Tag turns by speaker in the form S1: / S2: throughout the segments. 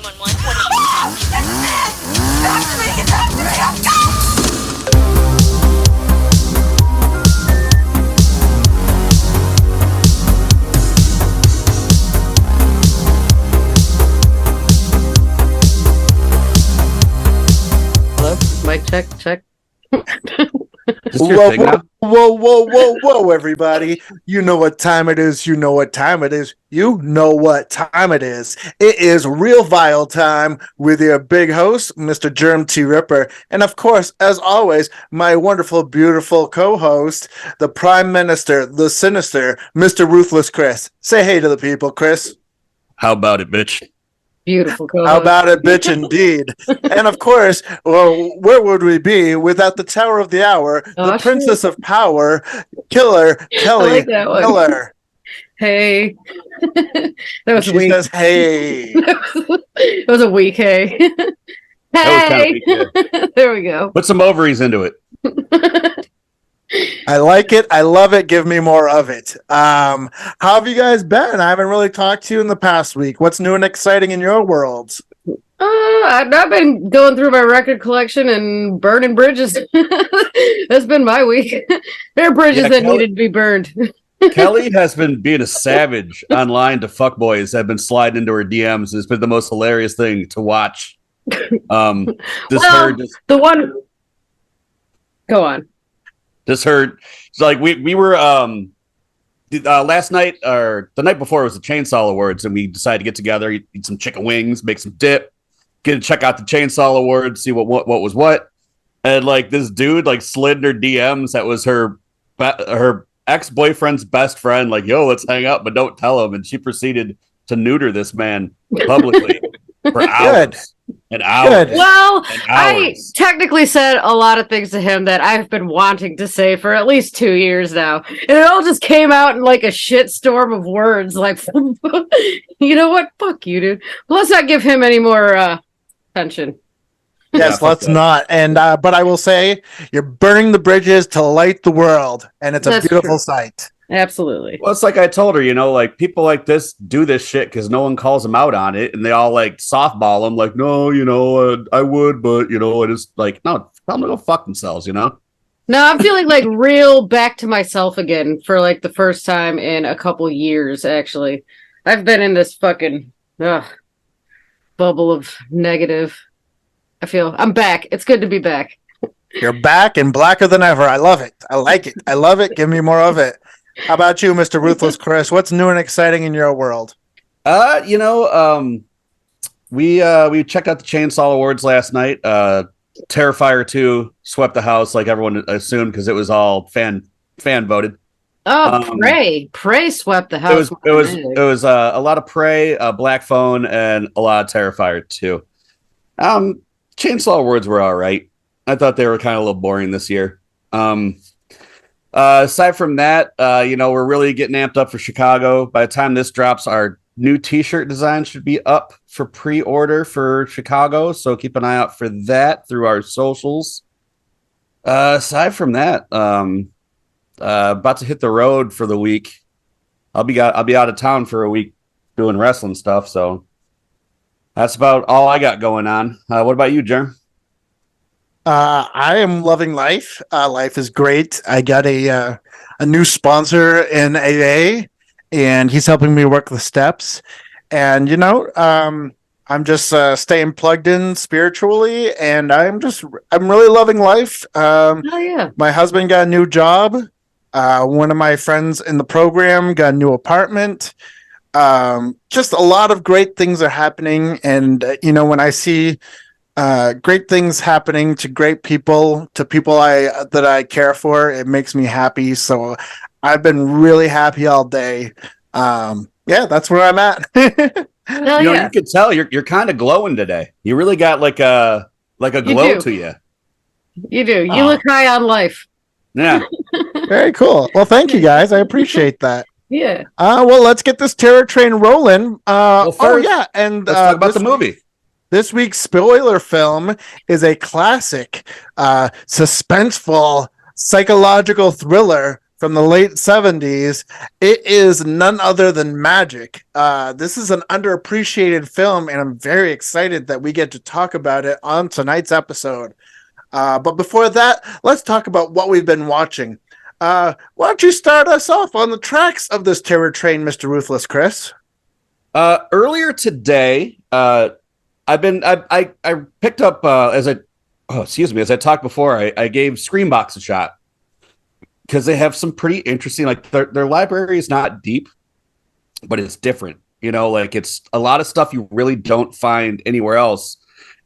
S1: 911.
S2: Hello? Mic check, check.
S3: Whoa, everybody. You know what time it is. You know what time it is. You know what time it is. It is Real Vile time with your big host, Mr. Germ T. Ripper. And of course, as always, my wonderful, beautiful co-host, the Prime Minister, the Sinister, Mr. Ruthless Chris. Say hey to the people, Chris.
S4: How about it, bitch?
S2: Beautiful co-host.
S3: How about it, bitch, indeed. And of course, well, where would we be without the Tower of the Hour, the Princess of Power, Killer, Kelli,
S2: like that one.
S3: Killer.
S2: Hey. That was
S3: She
S2: weak.
S3: says, hey.
S2: It was a weak hey. Hey.
S4: That was kind of weak, yeah.
S2: There we go.
S4: Put some ovaries into it.
S3: I like it. I love it. Give me more of it. How have you guys been? I haven't really talked to you in the past week. What's new and exciting in your worlds?
S2: I've been going through my record collection and burning bridges. That's been my week. There are bridges that needed to be burned.
S4: Kelli has been being a savage online to fuckboys that have been sliding into her DMs. It's been the most hilarious thing to watch. The one. Go on. Just heard. It's like we were last night or the night before it was the Chainsaw Awards, and we decided to get together, eat some chicken wings, make some dip, check out the Chainsaw Awards, see what was what. And like this dude like slid in her DMs that was her ex-boyfriend's best friend, like, yo, let's hang out, but don't tell him. And she proceeded to neuter this man publicly for hours. And hours.
S2: Well,
S4: and hours.
S2: I technically said a lot of things to him that I've been wanting to say for at least 2 years now. And it all just came out in like a shitstorm of words. Like, you know what? Fuck you, dude. Let's not give him any more attention.
S3: Yes, let's not. And but I will say, you're burning the bridges to light the world, and it's a beautiful sight.
S2: Absolutely.
S4: Well, it's like I told her, like people like this do this shit because no one calls them out on it, and they all like softball them, like, no, I would, but it is like, no, tell them to go fuck themselves, No,
S2: I'm feeling like real back to myself again for like the first time in a couple years. Actually, I've been in this fucking bubble of negative. I feel I'm back. It's good to be back.
S3: You're back and blacker than ever. I love it. I like it. I love it. Give me more of it. How about you, Mr. Ruthless Chris? What's new and exciting in your world?
S4: We checked out the Chainsaw Awards last night. Terrifier 2 swept the house like everyone assumed because it was all fan voted.
S2: Oh, Prey swept the house.
S4: It was a lot of Prey, Black Phone, and a lot of Terrifier 2. Chainsaw Awards were all right. I thought they were kind of a little boring this year. Aside from that, we're really getting amped up for Chicago. By the time this drops, our new t-shirt design should be up for pre-order for Chicago. So keep an eye out for that through our socials. Aside from that, about to hit the road for the week. I'll be out of town for a week doing wrestling stuff. So that's about all I got going on. What about you, Germ?
S3: I am loving life. Life is great. I got a new sponsor in AA, and he's helping me work the steps. And I'm just staying plugged in spiritually, and I'm really loving life.
S2: Oh yeah.
S3: My husband got a new job. One of my friends in the program got a new apartment. Just a lot of great things are happening, and when I see great things happening to great people, to people that I care for, it makes me happy. So I've been really happy all day. That's where I'm at.
S4: You can tell you're kind of glowing today. You really got like a glow to you.
S2: You do. You look high on life.
S4: Yeah.
S3: Very cool. Well, thank you guys. I appreciate that.
S2: Yeah.
S3: Well, let's get this terror train rolling.
S4: And let's talk about the movie.
S3: This week's spoiler film is a classic, suspenseful, psychological thriller from the late 70s. It is none other than Magic. This is an underappreciated film, and I'm very excited that we get to talk about it on tonight's episode. But before that, let's talk about what we've been watching. Why don't you start us off on the tracks of this terror train, Mr. Ruthless Chris?
S4: Earlier today, I picked up as I talked before, I gave Screambox a shot because they have some pretty interesting, like their library is not deep, but it's different. Like it's a lot of stuff you really don't find anywhere else,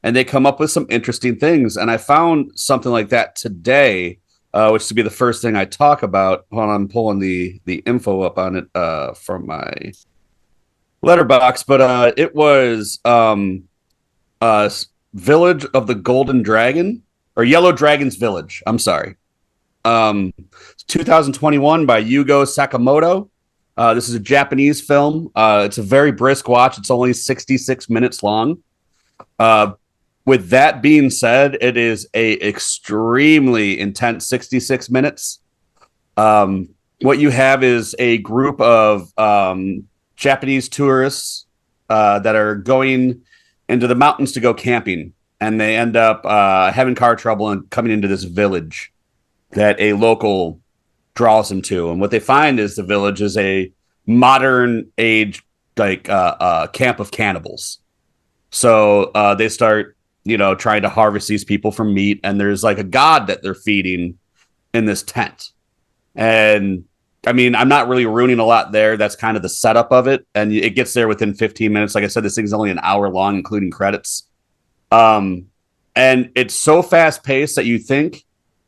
S4: and they come up with some interesting things. And I found something like that today, which would be the first thing I talk about. Hold on, I'm pulling the info up on it from my letterbox, but it was Village of the Golden Dragon, or Yellow Dragon's Village. I'm sorry. 2021 by Yugo Sakamoto. This is a Japanese film. It's a very brisk watch. It's only 66 minutes long. With that being said, it is a extremely intense 66 minutes. What you have is a group of Japanese tourists that are going into the mountains to go camping, and they end up having car trouble and coming into this village that a local draws them to. And what they find is the village is a modern age camp of cannibals. So they start trying to harvest these people for meat, and there's like a god that they're feeding in this tent. And I mean, I'm not really ruining a lot there. That's kind of the setup of it. And it gets there within 15 minutes. Like I said, this thing's only an hour long, including credits. And it's so fast paced that you think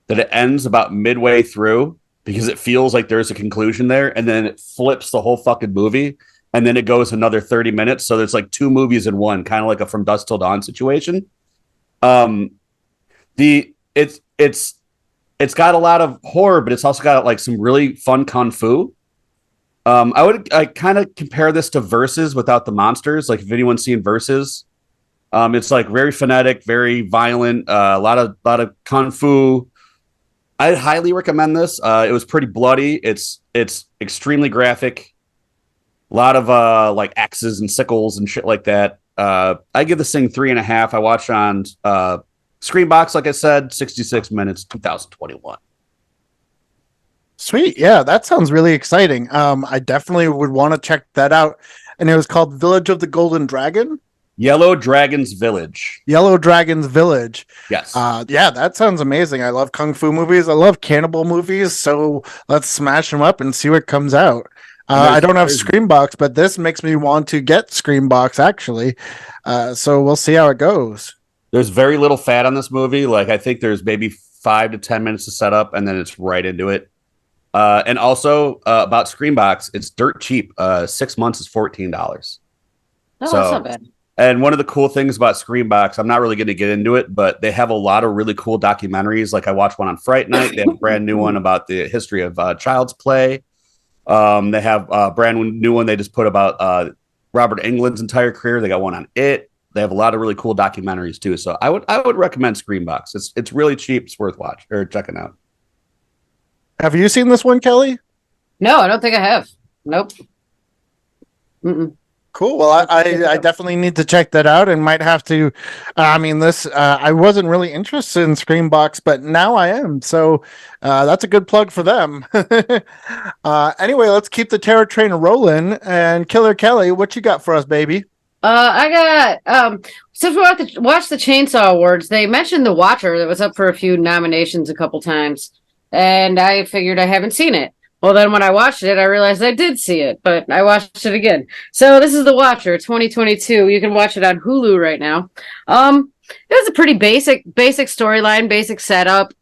S4: that it ends about midway through because it feels like there's a conclusion there. And then it flips the whole fucking movie. And then it goes another 30 minutes. So there's like two movies in one, kind of like a From Dusk Till Dawn situation. It's got a lot of horror, but it's also got like some really fun kung fu. I kind of compare this to Versus without the monsters. Like if anyone's seen Versus, it's like very phonetic, very violent, a lot of kung fu. I highly recommend this. It was pretty bloody. It's extremely graphic. A lot of like axes and sickles and shit like that. I give this thing 3.5. I watched on Screenbox, like I said, 66 minutes, 2021.
S3: Sweet. Yeah, that sounds really exciting. I definitely would want to check that out. And it was called Village of the Golden Dragon?
S4: Yellow Dragon's Village.
S3: Yellow Dragon's Village.
S4: Yes.
S3: Yeah, that sounds amazing. I love kung fu movies. I love cannibal movies. So let's smash them up and see what comes out. I don't have Screenbox, but this makes me want to get Screenbox, actually. So we'll see how it goes.
S4: There's very little fat on this movie. Like I think there's maybe 5 to 10 minutes to set up, and then it's right into it. And also about Screenbox, it's dirt cheap. 6 months is $14.
S2: Oh, so, that's not bad.
S4: And one of the cool things about Screenbox, I'm not really going to get into it, but they have a lot of really cool documentaries. Like I watched one on Fright Night. They have a brand new one about the history of Child's Play. They have a brand new one they just put about Robert Englund's entire career. They got one on it. They have a lot of really cool documentaries too. So I would recommend Screenbox. It's really cheap. It's worth checking out.
S3: Have you seen this one, Kelly?
S2: No, I don't think I have. Nope. Mm-mm.
S3: Cool. Well, I definitely need to check that out and might have to. I wasn't really interested in Screenbox, but now I am. So that's a good plug for them. Anyway, let's keep the terror train rolling. And Killer Kelly, what you got for us, baby?
S2: I got since we watched the Chainsaw Awards, they mentioned The Watcher that was up for a few nominations a couple times, and I figured I haven't seen it. Well, then when I watched it, I realized I did see it, but I watched it again. So this is The Watcher, 2022. You can watch it on Hulu right now. It was a pretty basic storyline, basic setup.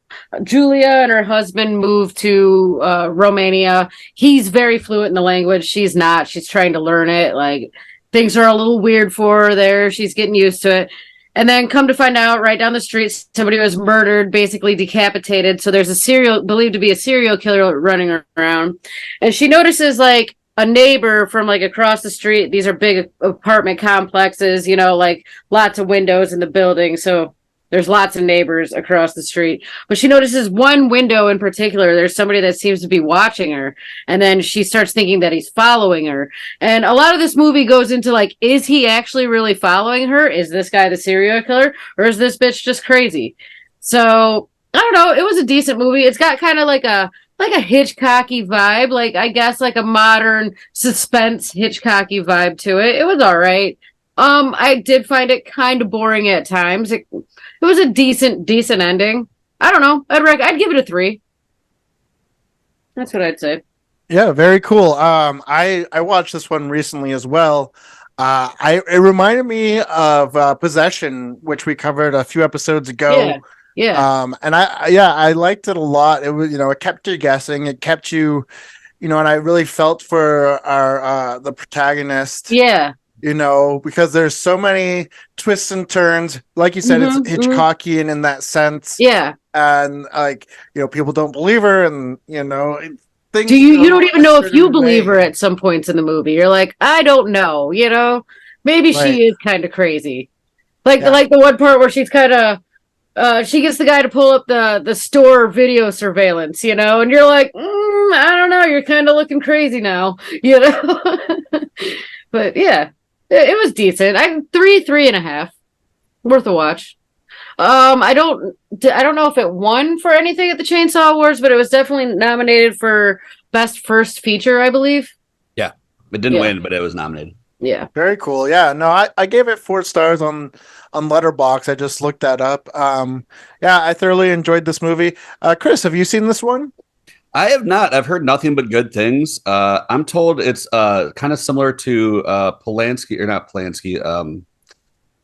S2: Julia and her husband moved to Romania. He's very fluent in the language. She's not. She's trying to learn it. Like, things are a little weird for her there. She's getting used to it. And then come to find out, right down the street, somebody was murdered, basically decapitated. So there's believed to be a serial killer running around. And she notices, like, a neighbor from, like, across the street. These are big apartment complexes, like, lots of windows in the building. So There's lots of neighbors across the street, but she notices one window in particular. There's somebody that seems to be watching her, and then she starts thinking that he's following her. And a lot of this movie goes into like, is he actually really following her? Is this guy the serial killer, or is this bitch just crazy? So I don't know. It was a decent movie. It's got kind of like a Hitchcocky vibe, like I guess like a modern suspense Hitchcocky vibe to it. It was all right. I did find it kind of boring at times. It was a decent ending. I don't know. I'd give it a 3. That's what I'd say.
S3: Yeah, very cool. I watched this one recently as well. It reminded me of Possession, which we covered a few episodes ago.
S2: Yeah.
S3: And I liked it a lot. It was, it kept you guessing. It kept you, and I really felt for our the protagonist.
S2: Yeah.
S3: Because there's so many twists and turns. Like you said, it's Hitchcockian in that sense.
S2: Yeah.
S3: And people don't believe her, and things.
S2: You don't even know if you believe her at some points in the movie. You're like, I don't know. Maybe she is kind of crazy. Like the one part where she's kind of. She gets the guy to pull up the store video surveillance, and you're like, I don't know, you're kind of looking crazy now, But yeah, it was decent. I'm 3.5, worth a watch. I don't know if it won for anything at the Chainsaw Awards, but it was definitely nominated for Best First Feature, I believe.
S4: Yeah, it didn't win, but it was nominated.
S2: Yeah,
S3: very cool. Yeah, no, I gave it 4 stars on Letterboxd. I just looked that up. I thoroughly enjoyed this movie. Chris, have you seen this one?
S4: I have not. I've heard nothing but good things. I'm told it's kind of similar to Polanski, or not Polanski.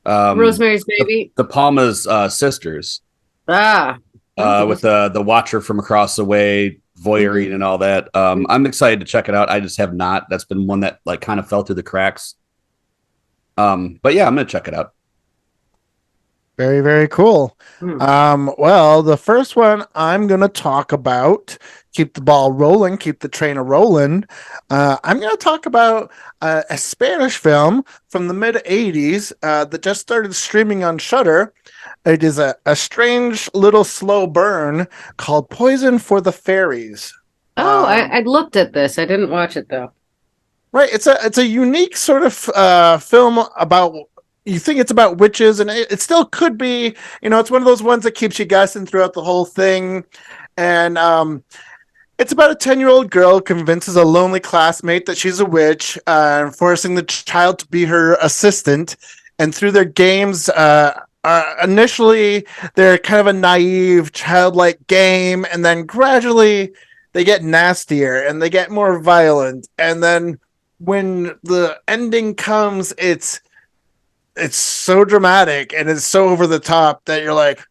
S2: Rosemary's Baby.
S4: The Palma's sisters.
S2: With
S4: the Watcher from Across the Way, voyeuring and all that. I'm excited to check it out. I just have not. That's been one that like kind of fell through the cracks. But yeah, I'm gonna check it out.
S3: Very, very cool. Well, the first one I'm going to talk about, keep the ball rolling, keep the train rolling. I'm going to talk about a Spanish film from the mid-'80s that just started streaming on Shudder. It is a strange little slow burn called Poison for the Fairies.
S2: I looked at this. I didn't watch it, though.
S3: Right. It's a unique sort of film about... You think it's about witches, and it still could be. It's one of those ones that keeps you guessing throughout the whole thing. And it's about a 10-year-old girl convinces a lonely classmate that she's a witch, forcing the child to be her assistant. And through their games, initially they're kind of a naive, childlike game, and then gradually they get nastier and they get more violent. And then when the ending comes, it's so dramatic and it's so over the top that you're like,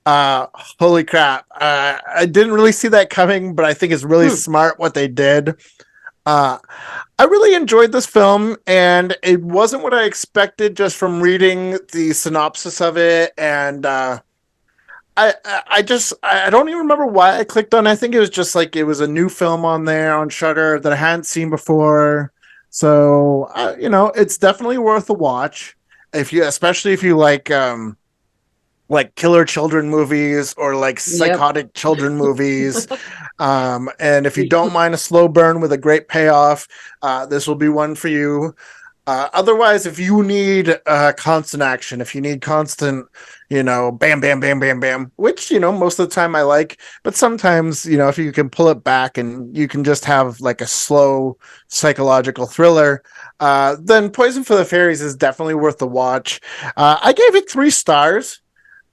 S3: holy crap. I didn't really see that coming, but I think it's really smart what they did. I really enjoyed this film, and it wasn't what I expected just from reading the synopsis of it. And I don't even remember why I clicked on it. I think it was just like it was a new film on there on Shudder that I hadn't seen before. So, it's definitely worth a watch. Especially if you like killer children movies or like psychotic children movies. And if you don't mind a slow burn with a great payoff, this will be one for you. Otherwise, if you need constant action, if you need constant, bam, bam, bam, bam, bam, which, most of the time I like, but sometimes, if you can pull it back and you can just have like a slow psychological thriller, then Poison for the Fairies is definitely worth the watch. I gave it 3 stars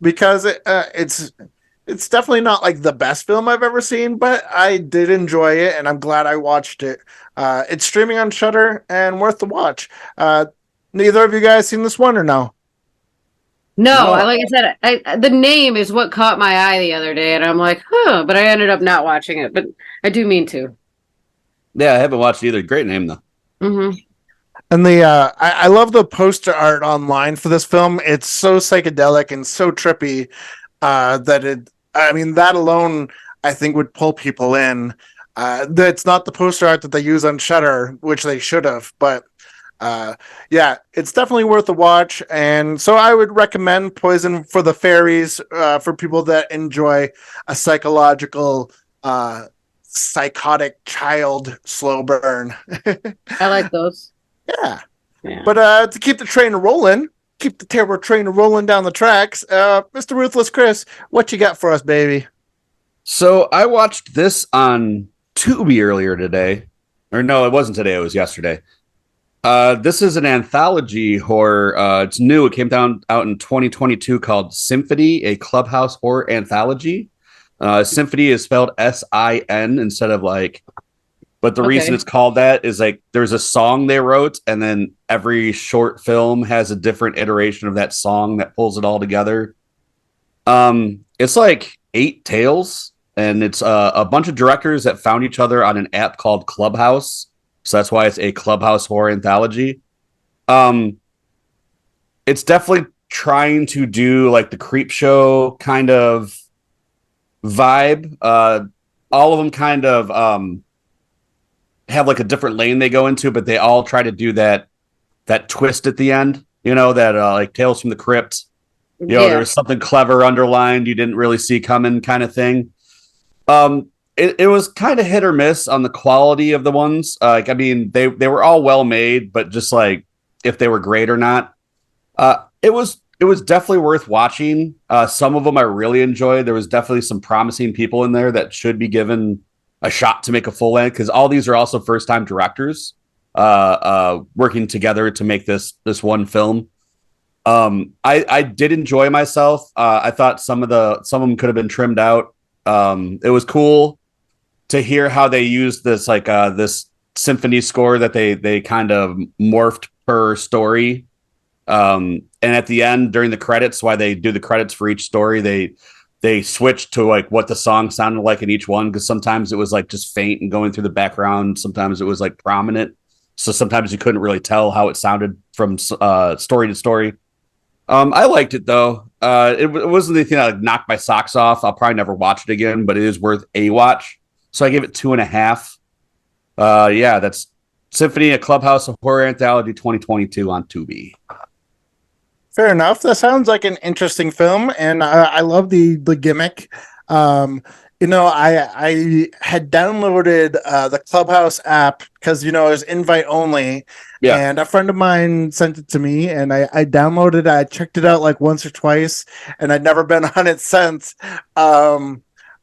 S3: because it's definitely not like the best film I've ever seen, but I did enjoy it and I'm glad I watched it. It's streaming on Shudder and worth the watch. Neither of you guys seen this one or no?
S2: No, like I said, the name is what caught my eye the other day, and I'm like, but I ended up not watching it, but I do mean to.
S4: Yeah, I haven't watched either. Great name, though.
S2: Mm-hmm.
S3: And I love the poster art online for this film. It's so psychedelic and so trippy that alone, I think, would pull people in. That's not the poster art that they use on Shudder, which they should have, but Yeah, it's definitely worth a watch. And so I would recommend Poison for the Fairies for people that enjoy a psychological, psychotic child slow burn.
S2: I like those.
S3: Yeah.
S2: Yeah.
S3: But to keep the train rolling, keep the terror train rolling down the tracks, Mr. Ruthless Chris, what you got for us, baby?
S4: So I watched this on Tubi earlier today. Or no, it wasn't today, it was yesterday. This is an anthology horror. It's new. It came out in 2022 called Sinphony, a Clubhouse horror anthology. Sinphony is spelled S-I-N instead of like, but the reason it's called that is like there's a song they wrote, and then every short film has a different iteration of that song that pulls it all together. It's like 8 tales, and it's a bunch of directors that found each other on an app called Clubhouse. So that's why it's a Clubhouse horror anthology. It's definitely trying to do like the creep show kind of vibe. All of them kind of have like a different lane they go into, but they all try to do that twist at the end. You know, that like Tales from the Crypt. You know, there's something clever underlined you didn't really see coming, kind of thing. It was kind of hit or miss on the quality of the ones. Like, I mean, they were all well made, but just like if they were great or not. It was definitely worth watching. Some of them I really enjoyed. There was definitely some promising people in there that should be given a shot to make a full length, because all these are also first time directors working together to make this one film. I did enjoy myself. I thought some of them could have been trimmed out. It was cool to hear how they used this like this symphony score that they kind of morphed per story. And at the end, during the credits, why they do the credits for each story, they switched to like what the song sounded like in each one, because sometimes it was like just faint and going through the background. Sometimes it was like prominent, so sometimes you couldn't really tell how it sounded from story to story. I liked it though. It wasn't anything that like, knocked my socks off. I'll probably never watch it again, but it is worth a watch. So I gave it 2.5. Yeah, that's Sinphony, a Clubhouse horror anthology 2022 on Tubi.
S3: Fair enough. That sounds like an interesting film, and I love the gimmick. I had downloaded the Clubhouse app because it was invite only. Yeah. And a friend of mine sent it to me, and I downloaded it. I checked it out like once or twice, and I'd never been on it since.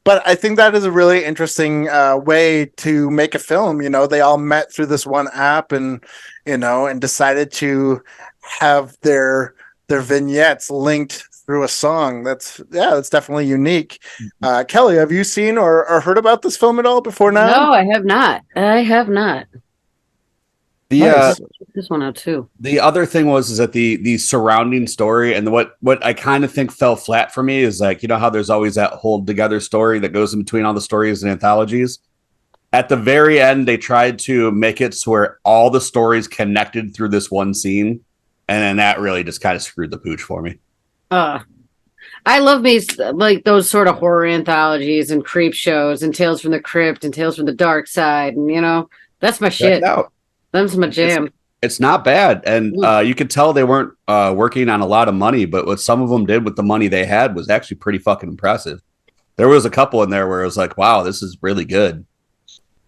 S3: But I think that is a really interesting way to make a film. They all met through this one app, and decided to have their vignettes linked through a song. That's definitely unique. Kelly, have you seen or heard about this film at all before now?
S2: No, I have not.
S4: Nice.
S2: This one out too.
S4: The other thing is that the surrounding story, and what I kind of think fell flat for me is like, how there's always that hold together story that goes in between all the stories and anthologies. At the very end, they tried to make it so where all the stories connected through this one scene. And then that really just kind of screwed the pooch for me.
S2: I love me like those sort of horror anthologies and creep shows and Tales from the Crypt and Tales from the Dark Side. And, that's my shit. That's my jam.
S4: It's not bad. And you could tell they weren't working on a lot of money, but what some of them did with the money they had was actually pretty fucking impressive. There was a couple in there where it was like, wow, this is really good.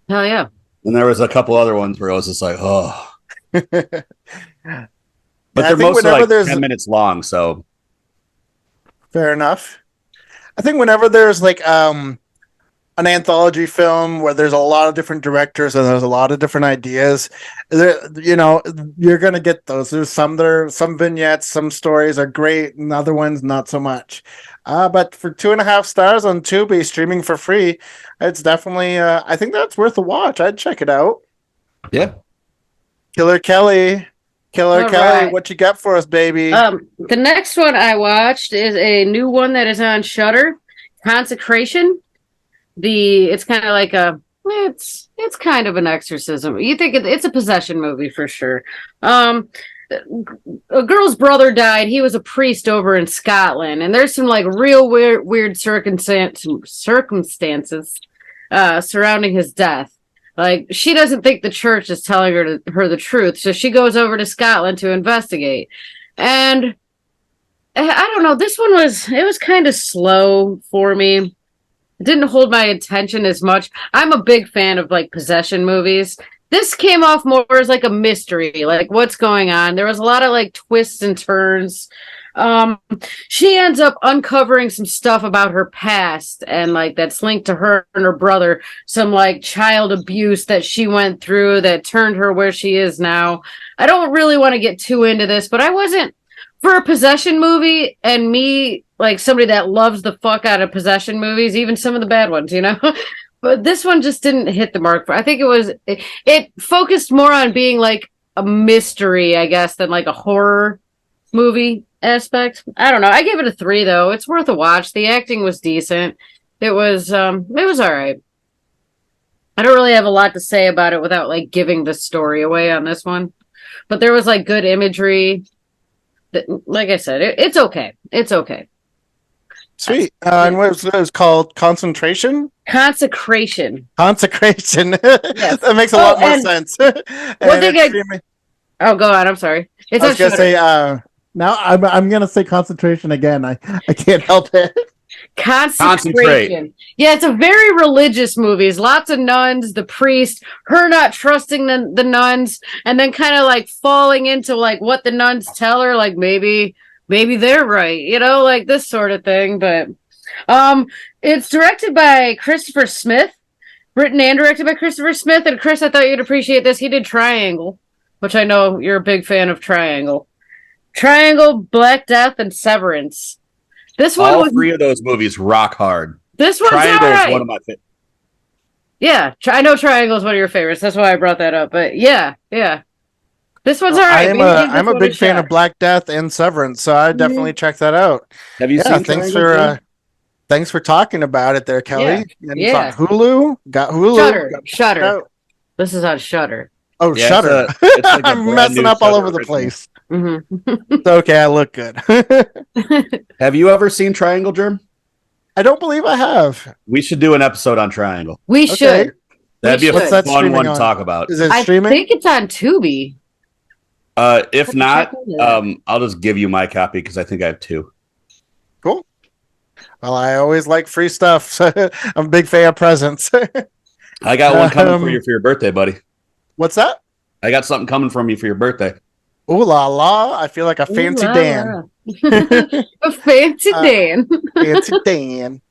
S2: Hell yeah.
S4: And there was a couple other ones where I was just like, oh. But they're mostly like 10 minutes long, so.
S3: Fair enough. I think whenever there's like an anthology film where there's a lot of different directors and there's a lot of different ideas, you're gonna get those. There's some vignettes, some stories are great, and other ones not so much. But for 2.5 stars on Tubi, streaming for free, it's definitely. I think that's worth a watch. I'd check it out.
S4: Yeah.
S3: Killer Kelly, right. What you got for us, baby?
S2: The next one I watched is a new one that is on Shudder, Consecration. It's kind of like it's kind of an exorcism. You think it's a possession movie for sure. A girl's brother died. He was a priest over in Scotland, and there's some like real weird circumstances surrounding his death. Like, she doesn't think the church is telling her the truth, so she goes over to Scotland to investigate. And I don't know, this one was kind of slow for me. It didn't hold my attention as much. I'm a big fan of like possession movies. This came off more as like a mystery, like what's going on. There was a lot of like twists and turns. Um, she ends up uncovering some stuff about her past and like that's linked to her and her brother, some like child abuse that she went through that turned her where she is now. I don't really want to get too into this, but I wasn't for a possession movie and me like somebody that loves the fuck out of possession movies, even some of the bad ones, you know. But this one just didn't hit the mark. I think it focused more on being like a mystery, I guess, than like a horror movie aspect. I don't know. I gave it a 3 though. It's worth a watch. The acting was decent. It was all right. I don't really have a lot to say about it without like giving the story away on this one. But there was like good imagery. Like I said, it's okay. It's okay.
S3: Sweet. And what was it called? Consecration?
S2: Consecration.
S3: Yes. That makes a lot more sense.
S2: One thing oh, go on. I'm sorry.
S3: I was going to say, now I'm going to say concentration again. I can't help it.
S2: Consecration. Yeah, it's a very religious movie. It's lots of nuns, the priest, her not trusting the nuns, and then kind of like falling into like what the nuns tell her, like maybe they're right, you know, like this sort of thing. But it's directed by Christopher Smith, written and directed by Christopher Smith. And Chris, I thought you'd appreciate this. He did Triangle, which I know you're a big fan of. Triangle, Black Death, and Severance. This one
S4: all 3 of those movies rock hard.
S2: This one's
S4: Triangle
S2: right.
S4: is one of my favorites.
S2: Yeah, I know Triangle is one of your favorites. That's why I brought that up. But yeah. This one's all right.
S3: I'm a big fan of Black Death and Severance, so I definitely check that out.
S4: Have you seen Triangle?
S3: Thanks for talking about it there, Kelly.
S2: Yeah.
S3: It's on Hulu. Got Hulu.
S2: Shudder. This is on Shudder.
S3: Oh, yeah, Shudder. Like I'm messing up all over the place.
S2: Mm-hmm.
S3: It's okay, I look good.
S4: Have you ever seen Triangle, Germ?
S3: I don't believe I have.
S4: We should do an episode on Triangle.
S2: We should.
S4: That'd be a fun one to talk about.
S3: Is it streaming?
S2: I think it's on Tubi.
S4: If not, I'll just give you my copy because I think I have 2.
S3: Cool. Well, I always like free stuff. So I'm a big fan of presents.
S4: I got one coming for your birthday, buddy.
S3: What's that?
S4: I got something coming from you for your birthday.
S3: Ooh la la! I feel like a fancy Dan.
S2: A fancy Dan.
S3: Fancy Dan.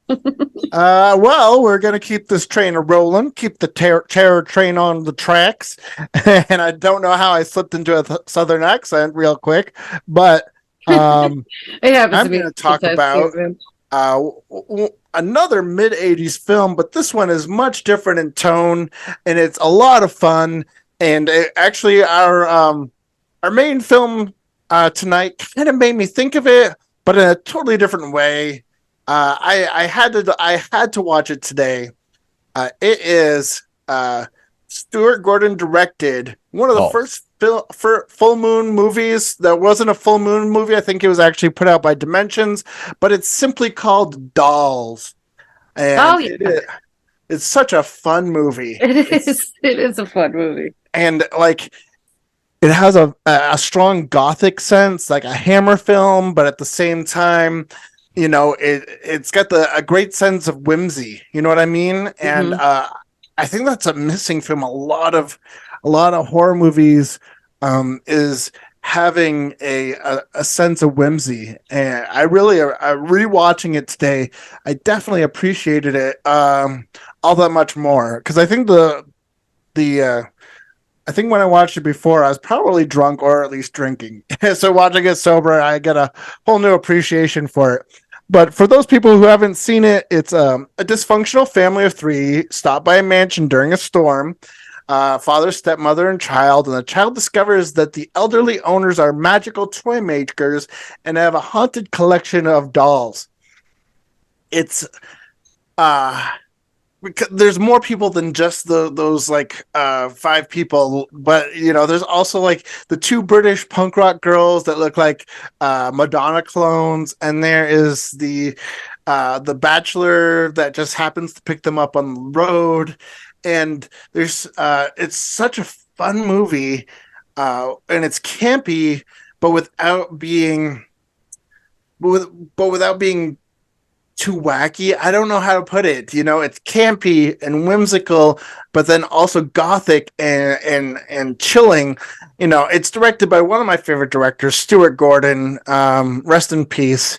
S3: Well, we're gonna keep this train rolling, keep the terror train on the tracks. And I don't know how I slipped into a southern accent real quick, but I'm going to talk about another mid-'80s film, but this one is much different in tone, and it's a lot of fun. And actually, our main film tonight kind of made me think of it, but in a totally different way. I had to watch it today. It is Stuart Gordon directed one of the first full moon movies that wasn't a full moon movie. I think it was actually put out by Dimensions, but it's simply called Dolls. And it's such a fun movie.
S2: It is a fun movie.
S3: And like it has a strong gothic sense, like a Hammer film, but at the same time, you know, it's got a great sense of whimsy. You know what I mean? Mm-hmm. And I think that's a missing from a lot of horror movies, is having a sense of whimsy. And I really rewatching it today, I definitely appreciated it all that much more, because I think I think when I watched it before, I was probably drunk or at least drinking. So watching it sober, I get a whole new appreciation for it. But for those people who haven't seen it, it's a dysfunctional family of 3 stopped by a mansion during a storm. Father, stepmother, and child. And the child discovers that the elderly owners are magical toy makers and have a haunted collection of dolls. It's there's more people than just those like 5 people, but you know, there's also like the 2 British punk rock girls that look like Madonna clones, and there is the bachelor that just happens to pick them up on the road, and there's it's such a fun movie, and it's campy, but without being without being too wacky. I don't know how to put it. It's campy and whimsical, but then also gothic and chilling. It's directed by one of my favorite directors, Stuart Gordon. Rest in peace.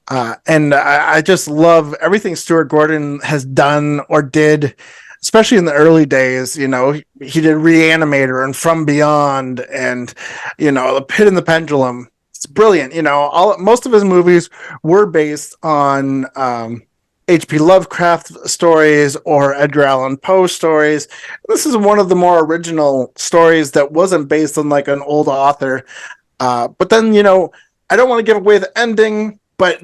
S3: And I just love everything Stuart Gordon has done or did, especially in the early days. He did Reanimator and From Beyond, and The Pit and the Pendulum. It's brilliant. Most of his movies were based on H.P. Lovecraft stories or Edgar Allan Poe stories. This is one of the more original stories that wasn't based on like an old author. But then, I don't want to give away the ending, but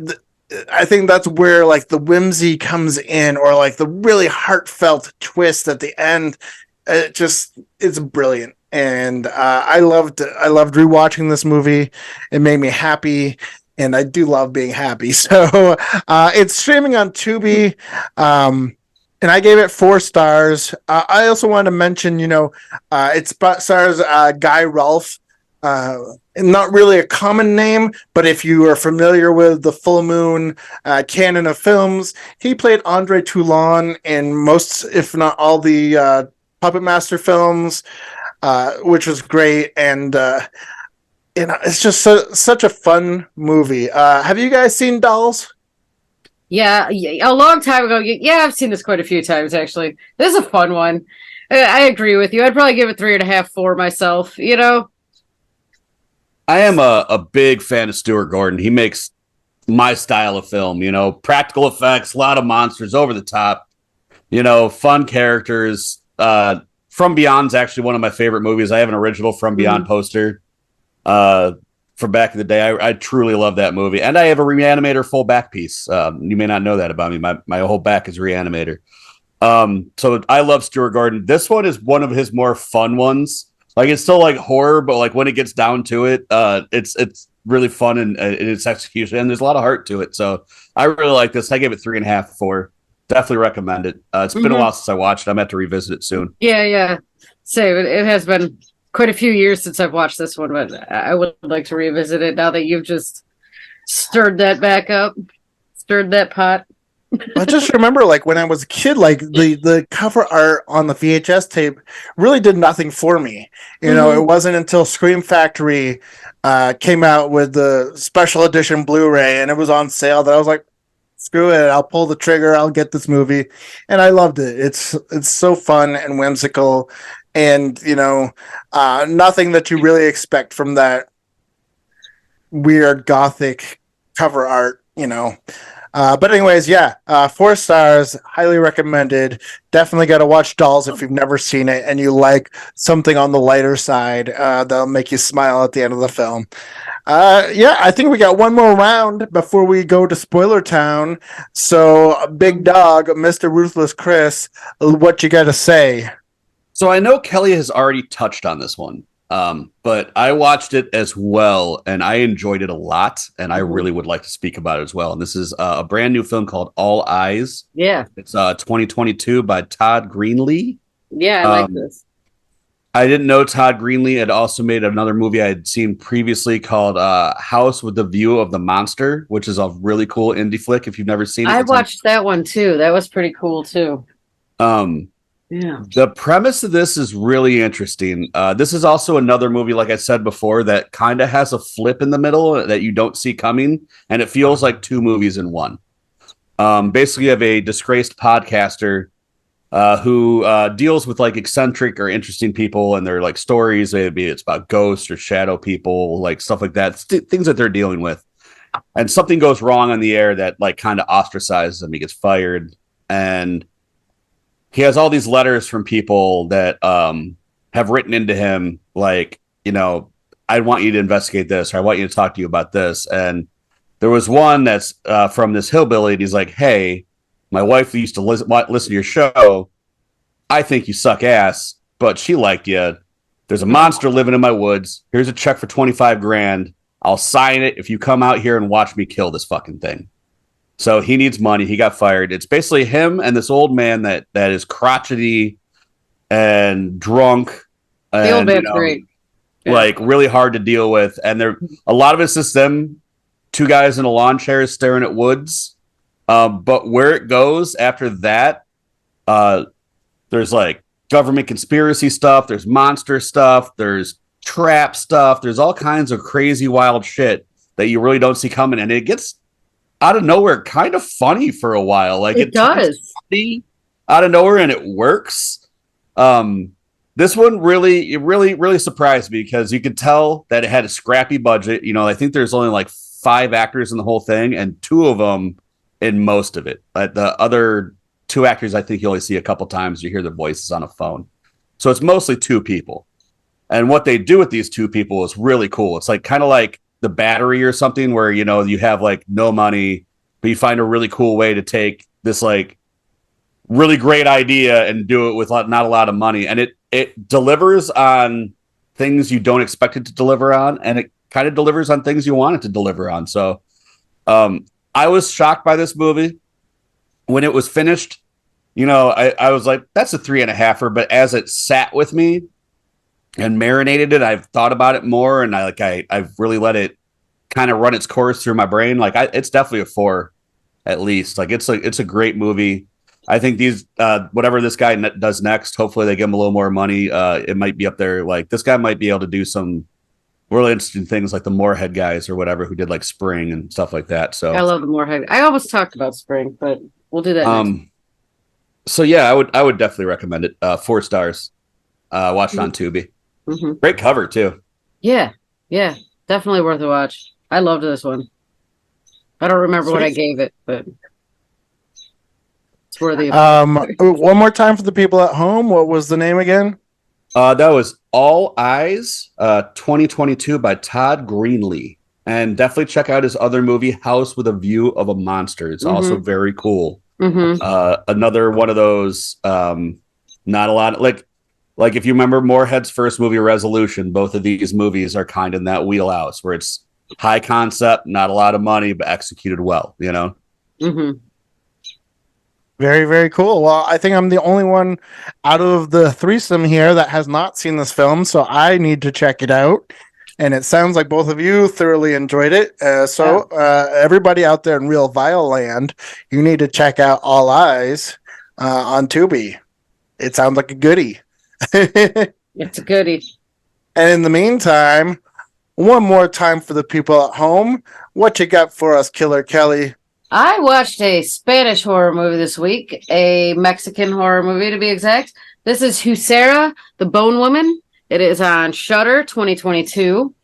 S3: I think that's where like the whimsy comes in, or like the really heartfelt twist at the end. It's brilliant. And I loved rewatching this movie. It made me happy, and I do love being happy. So it's streaming on Tubi, and I gave it 4 stars. I also wanted to mention, it stars Guy Rolfe. Not really a common name, but if you are familiar with the Full Moon canon of films, he played Andre Toulon in most, if not all, the Puppet Master films. Which was great, and it's just such a fun movie. Have you guys seen Dolls?
S2: Yeah, a long time ago. Yeah, I've seen this quite a few times, actually. This is a fun one. I agree with you. I'd probably give it 3.5, 4 myself, I
S4: am a big fan of Stuart Gordon. He makes my style of film, practical effects, a lot of monsters, over the top, fun characters. From Beyond's actually one of my favorite movies. I have an original From Beyond poster from back in the day. I truly love that movie. And I have a Reanimator full back piece. You may not know that about me. My whole back is Reanimator. So I love Stuart Gordon. This one is one of his more fun ones. Like, it's still like horror, but like when it gets down to it, it's really fun in its execution. And there's a lot of heart to it. So I really like this. I gave it 3.5, 4. Definitely recommend it. It's been a while since I watched it. I'm going to have to revisit it soon.
S2: Yeah. Same. It has been quite a few years since I've watched this one, but I would like to revisit it now that you've just stirred that back up, stirred that pot.
S3: I just remember, like, when I was a kid, like the cover art on the VHS tape really did nothing for me. It wasn't until Scream Factory came out with the special edition Blu-ray and it was on sale that I was like, screw it, I'll pull the trigger, I'll get this movie. And I loved it. It's so fun and whimsical, and nothing that you really expect from that weird gothic cover art. But anyways, 4 stars, highly recommended. Definitely got to watch Dolls if you've never seen it and you like something on the lighter side that'll make you smile at the end of the film. I think we got one more round before we go to Spoiler Town. So, Big Dog, Mr. Ruthless Chris, what you got to say?
S4: So I know Kelli has already touched on this one, but I watched it as well, and I enjoyed it a lot, and I really would like to speak about it as well. And this is a brand new film called All Eyes.
S2: Yeah.
S4: It's 2022 by Todd Greenlee.
S2: Yeah, I like this.
S4: I didn't know Todd Greenlee had also made another movie I had seen previously called House with the View of the Monster, which is a really cool indie flick if you've never seen it.
S2: I watched that one too. That was pretty cool too.
S4: Yeah. The premise of this is really interesting. This is also another movie, like I said before, that kind of has a flip in the middle that you don't see coming, and it feels like 2 movies in one. Basically, you have a disgraced podcaster who deals with like eccentric or interesting people and their like stories. Maybe it's about ghosts or shadow people, like stuff like that, things that they're dealing with. And something goes wrong on the air that like kind of ostracizes him. He gets fired, and he has all these letters from people that have written into him, like, I want you to investigate this, or I want you to talk to you about this. And there was one that's from this hillbilly, and he's like, hey, my wife used to listen to your show. I think you suck ass, but she liked you. There's a monster living in my woods. Here's a check for 25 grand. I'll sign it if you come out here and watch me kill this fucking thing. So he needs money. He got fired. It's basically him and this old man that is crotchety, and drunk.
S2: The old man's great.
S4: Yeah. Like really hard to deal with. And a lot of it's just them, two guys in a lawn chair staring at woods. But where it goes after that, there's like government conspiracy stuff, there's monster stuff, there's trap stuff, there's all kinds of crazy wild shit that you really don't see coming, and it gets out of nowhere kind of funny for a while. Like
S2: it does
S4: funny out of nowhere, and it works. This one really surprised me because you could tell that it had a scrappy budget. You know, I think there's only like 5 actors in the whole thing, and 2 of them in most of it. But the other 2 actors, I think you only see a couple times. You hear their voices on a phone, so it's mostly 2 people. And what they do with these 2 people is really cool. It's like kind of like The Battery or something, where you know you have like no money, but you find a really cool way to take this like really great idea and do it with not a lot of money, and it delivers on things you don't expect it to deliver on, and it kind of delivers on things you want it to deliver on. So I was shocked by this movie when it was finished. You know, I was like, that's a 3.5-er, but as it sat with me and marinated it, I've thought about it more, and I've really let it kind of run its course through my brain. Like it's definitely a 4 at least. Like it's a great movie. I think these whatever this guy does next, hopefully they give him a little more money. It might be up there. Like this guy might be able to do some really interesting things, like the Moorhead guys or whatever, who did like Spring and stuff like that. So
S2: I love the Moorhead. I almost talked about Spring, but we'll do that next.
S4: So yeah, I would definitely recommend it. 4 stars. Watch it on Tubi.
S2: Mm-hmm.
S4: Great cover too.
S2: Yeah, definitely worth a watch. I loved this one. I don't remember what I gave it, but it's worthy.
S3: One more time for the people at home. What was the name again?
S4: That was All Eyes, 2022 by Todd Greenlee, and definitely check out his other movie, House with a View of a Monster. It's also very cool. Another one of those. Not a lot like if you remember Moorhead's first movie, Resolution, both of these movies are kind of in that wheelhouse where it's high concept, not a lot of money, but executed well, you know?
S3: Very, very cool. Well, I think I'm the only one out of the threesome here that has not seen this film, so I need to check it out. And it sounds like both of you thoroughly enjoyed it. Everybody out there in real Vile land, you need to check out All Eyes on Tubi. It sounds like a goodie.
S2: It's a goodie.
S3: And in the meantime, one more time for the people at home, what you got for us, Killer Kelly?
S2: I watched a Spanish horror movie this week, a Mexican horror movie to be exact. This is Huesera, the Bone Woman. It is on Shudder 2022.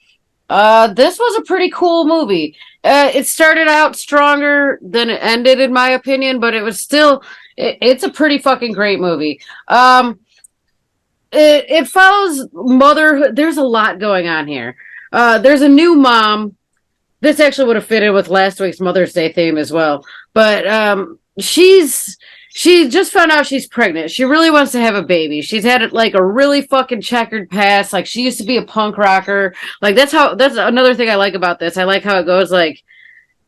S2: This was a pretty cool movie. It started out stronger than it ended, in my opinion, but it was still, it's a pretty fucking great movie. It follows motherhood. There's a lot going on here. There's a new mom. This actually would have fitted with last week's Mother's Day theme as well. But she just found out she's pregnant. She really wants to have a baby. She's had like a really fucking checkered past. Like she used to be a punk rocker. Like that's another thing I like about this. I like how it goes like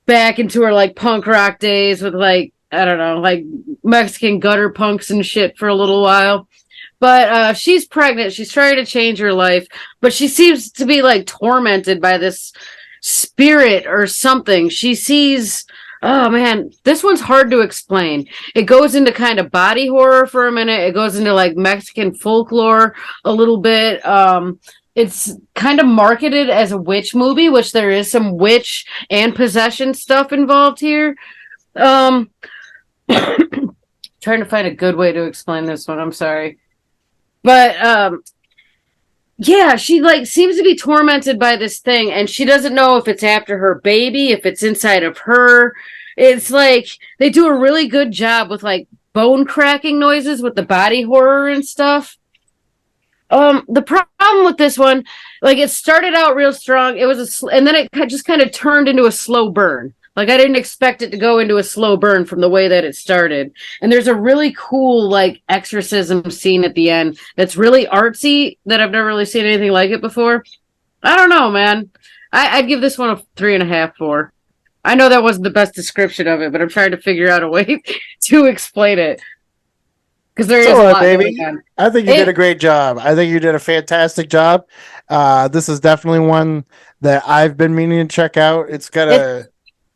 S2: back into her like punk rock days with like, I don't know, like Mexican gutter punks and shit for a little while. But she's pregnant. She's trying to change her life, but she seems to be like tormented by this spirit or something. She sees, oh man, this one's hard to explain. It goes into kind of body horror for a minute. It goes into like Mexican folklore a little bit. It's kind of marketed as a witch movie, which there is some witch and possession stuff involved here. Trying to find a good way to explain this one. I'm sorry. But yeah, she like seems to be tormented by this thing, and she doesn't know if it's after her baby, if it's inside of her. It's like they do a really good job with like bone cracking noises with the body horror and stuff. The problem with this one, like it started out real strong. It was and then it just kind of turned into a slow burn. Like I didn't expect it to go into a slow burn from the way that it started. And there's a really cool like exorcism scene at the end that's really artsy that I've never really seen anything like it before. I don't know, man. I'd give this one a 3.5, 4. I know that wasn't the best description of it, but I'm trying to figure out a way to explain it. because there is
S3: So,
S2: a lot
S3: baby,
S2: going on.
S3: I think you did a great job. I think you did a fantastic job. This is definitely one that I've been meaning to check out. It's got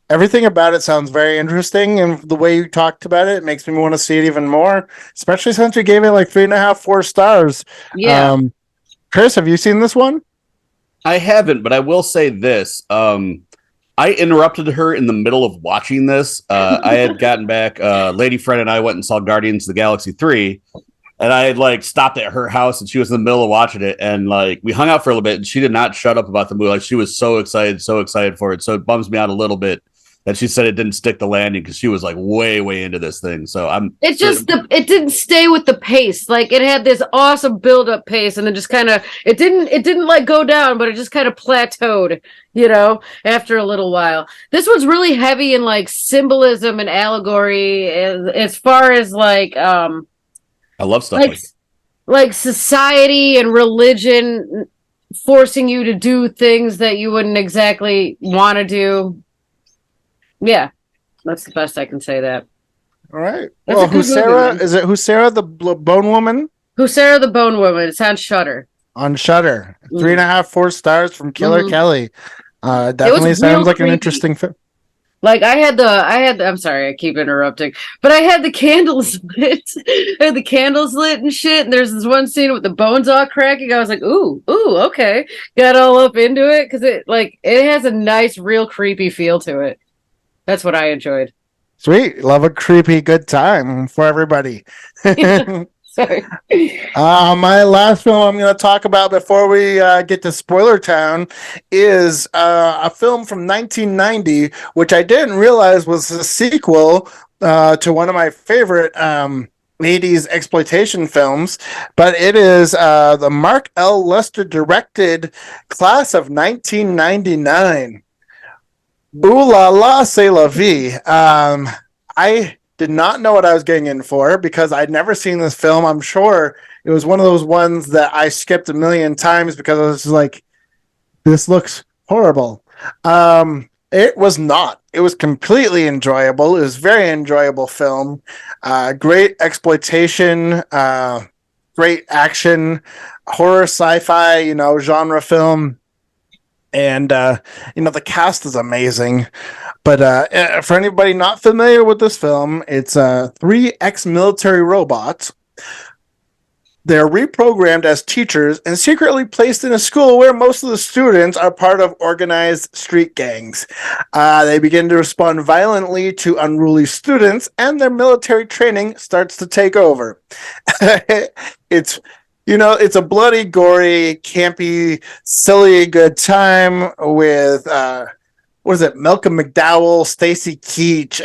S3: everything about it sounds very interesting, and the way you talked about it, it makes me want to see it even more. Especially since you gave it like 3.5, 4 stars.
S2: Yeah.
S3: Chris, have you seen this one?
S4: I haven't, but I will say this. I interrupted her in the middle of watching this. I had gotten back. Lady friend and I went and saw Guardians of the Galaxy 3, and I had like stopped at her house, and she was in the middle of watching it, and like we hung out for a little bit, and she did not shut up about the movie. Like she was so excited for it. So it bums me out a little bit that she said it didn't stick the landing because she was like way into this thing. So
S2: it didn't stay with the pace. Like it had this awesome build up pace, and then just kind of it didn't like go down, but it just kind of plateaued, after a little while. This one's really heavy in like symbolism and allegory as far as like
S4: I love stuff
S2: like society and religion forcing you to do things that you wouldn't exactly want to do. Yeah, that's the best I can say that.
S3: All right. Well, Huesera, is it Huesera the Bone Woman?
S2: Huesera the Bone Woman. It's on Shudder.
S3: On Shudder. 3.5, 4 stars from Killer Kelli. Definitely sounds like an interesting film.
S2: Like I'm sorry, I keep interrupting, but I had the candles lit. I had the candles lit and shit. And there's this one scene with the bones all cracking. I was like, ooh, okay. Got all up into it because it has a nice, real creepy feel to it. That's what I enjoyed.
S3: Sweet. Love a creepy good time for everybody.
S2: Sorry.
S3: My last film I'm going to talk about before we get to Spoiler Town is a film from 1990, which I didn't realize was a sequel to one of my favorite 80s exploitation films, but it is the Mark L. Lester directed Class of 1999. Ooh la la, c'est la vie. I did not know what I was getting in for because I'd never seen this film. I'm sure it was one of those ones that I skipped a million times because I was just like, this looks horrible. It was not. It was completely enjoyable. It was a very enjoyable film. Great exploitation, great action, horror, sci-fi, genre film. And, the cast is amazing. But for anybody not familiar with this film, it's 3 ex-military robots. They're reprogrammed as teachers and secretly placed in a school where most of the students are part of organized street gangs. They begin to respond violently to unruly students, and their military training starts to take over. It's a bloody, gory, campy, silly, good time with, Malcolm McDowell, Stacy Keach.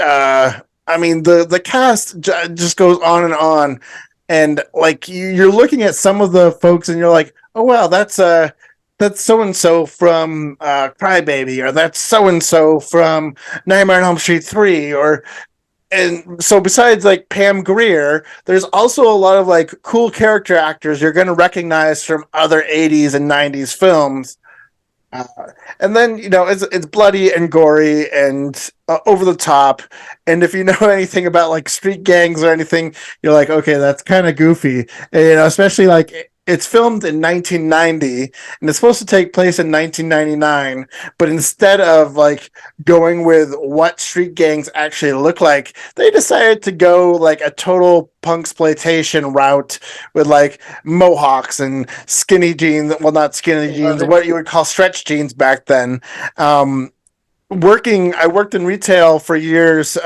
S3: The cast just goes on and on. And, like, you're looking at some of the folks and you're like, oh, wow, that's so-and-so from Crybaby, or that's so-and-so from Nightmare on Elm Street 3, and so besides like Pam Grier, there's also a lot of like cool character actors you're going to recognize from other 80s and 90s films. And then, it's bloody and gory and over the top. And if you know anything about like street gangs or anything, you're like, okay, that's kind of goofy. And, especially like it's filmed in 1990 and it's supposed to take place in 1999. But instead of like going with what street gangs actually look like, they decided to go like a total punksploitation route with like mohawks and skinny jeans. Well, not skinny jeans, what you would call stretch jeans back then. I worked in retail for years,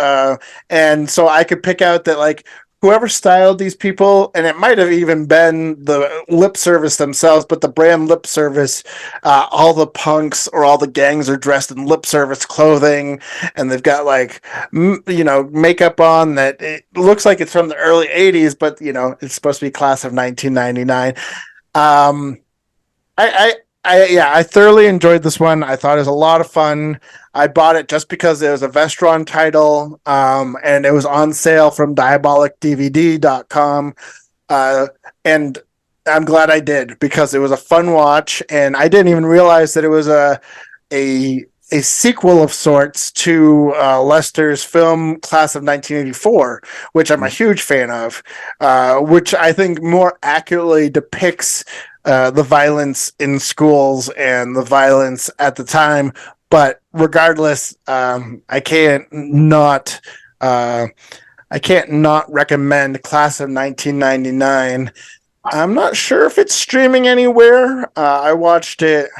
S3: and so I could pick out that like whoever styled these people, and it might have even been the lip service themselves, but the brand lip service, all the punks or all the gangs are dressed in lip service clothing, and they've got like makeup on that it looks like it's from the early 80s, but it's supposed to be class of 1999. I thoroughly enjoyed this one. I thought it was a lot of fun. I bought it just because it was a Vestron title, and it was on sale from diabolicdvd.com. And I'm glad I did because it was a fun watch, and I didn't even realize that it was a a sequel of sorts to Lester's film Class of 1984, which I'm a huge fan of, which I think more accurately depicts the violence in schools and the violence at the time. But regardless, I can't not recommend Class of 1999. I'm not sure if it's streaming anywhere. I watched it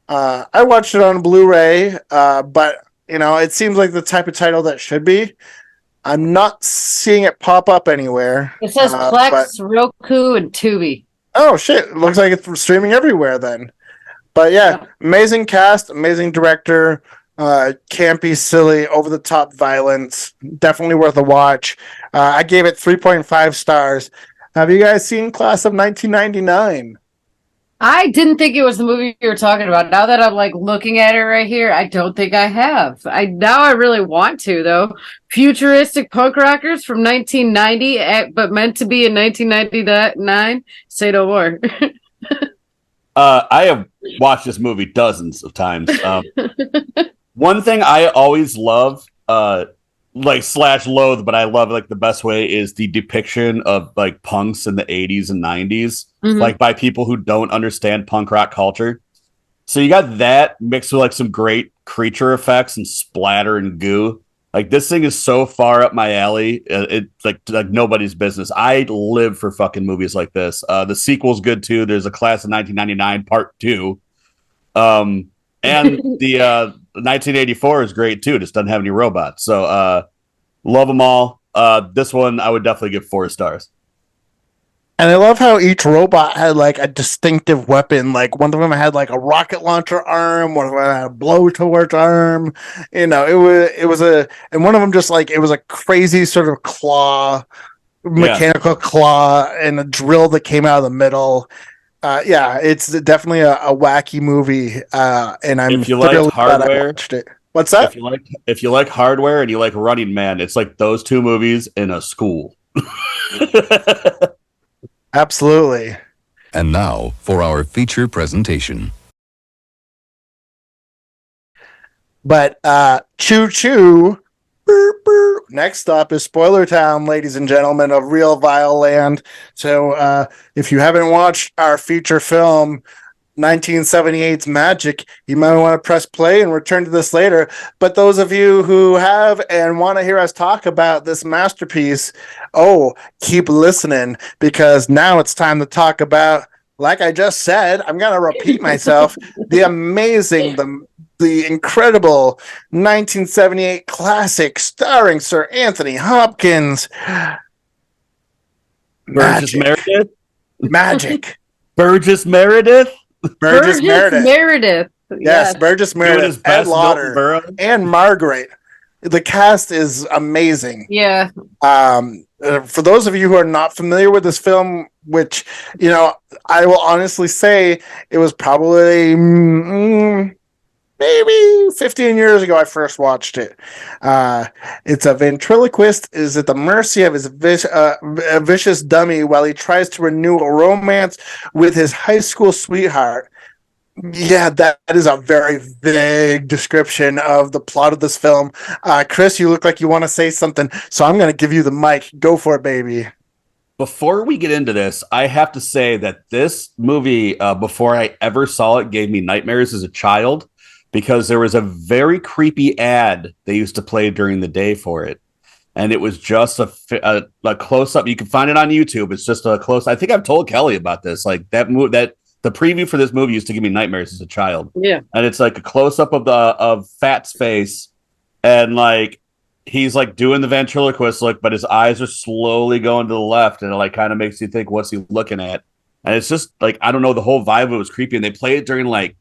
S3: on Blu-ray, but it seems like the type of title that should be. I'm not seeing it pop up anywhere.
S2: It says Plex, Roku, and Tubi.
S3: Oh shit! It looks like it's streaming everywhere then. But yeah, amazing cast, amazing director, campy, silly, over-the-top violence. Definitely worth a watch. I gave it 3.5 stars. Have you guys seen Class of 1999?
S2: I didn't think it was the movie you were talking about. Now that I'm like looking at it right here, I don't think I have. I really want to though. Futuristic punk rockers from 1990, but meant to be in 1999. Say no more.
S4: I have watched this movie dozens of times. One thing I always love, / loathe, but I love like the best way is the depiction of like punks in the 80s and 90s, like by people who don't understand punk rock culture. So you got that mixed with like some great creature effects and splatter and goo. Like this thing is so far up my alley. It's like nobody's business. I live for fucking movies like this. The sequel's good too. There's a Class of 1999 Part 2. And the 1984 is great too. Just doesn't have any robots. So love them all. This one I would definitely give 4 stars.
S3: And I love how each robot had like a distinctive weapon. Like one of them had like a rocket launcher arm, one of them had a blowtorch arm. And one of them just like it was a crazy sort of mechanical claw, and a drill that came out of the middle. It's definitely a wacky movie. And I'm
S4: if you like hardware,
S3: watched it. What's that?
S4: If you like hardware and you like Running Man, it's like those two movies in a school.
S3: Absolutely.
S1: And now for our feature presentation.
S3: But choo choo. Next up is Spoiler Town, ladies and gentlemen of Real Vile Land. So if you haven't watched our feature film 1978's Magic, you might want to press play and return to this later. But those of you who have and want to hear us talk about this masterpiece, keep listening, because now it's time to talk about, like I just said, I'm going to repeat myself, the amazing, the incredible 1978 classic starring Sir Anthony Hopkins.
S4: Burgess Meredith?
S3: Magic.
S4: Burgess Meredith?
S3: Burgess
S2: Meredith.
S3: Yes, Burgess Meredith, Ed Lauder, and Margaret. The cast is amazing.
S2: Yeah.
S3: For those of you who are not familiar with this film, which, I will honestly say it was probably maybe 15 years ago I first watched it. It's a ventriloquist is at the mercy of his vicious dummy while he tries to renew a romance with his high school sweetheart. Yeah, that is a very vague description of the plot of this film. Chris, you look like you want to say something, so I'm going to give you the mic. Go for it, baby.
S4: Before we get into this, I have to say that this movie, before I ever saw it, gave me nightmares as a child, because there was a very creepy ad they used to play during the day for it. And it was just a close-up. You can find it on YouTube. It's just a close. I think I've told Kelly about this. Like the preview for this movie used to give me nightmares as a child.
S2: Yeah.
S4: And it's like a close-up of Fat's face, and like he's like doing the ventriloquist look, but his eyes are slowly going to the left, and it like kind of makes you think, what's he looking at? And it's just like, I don't know, the whole vibe of it was creepy. And they play it during like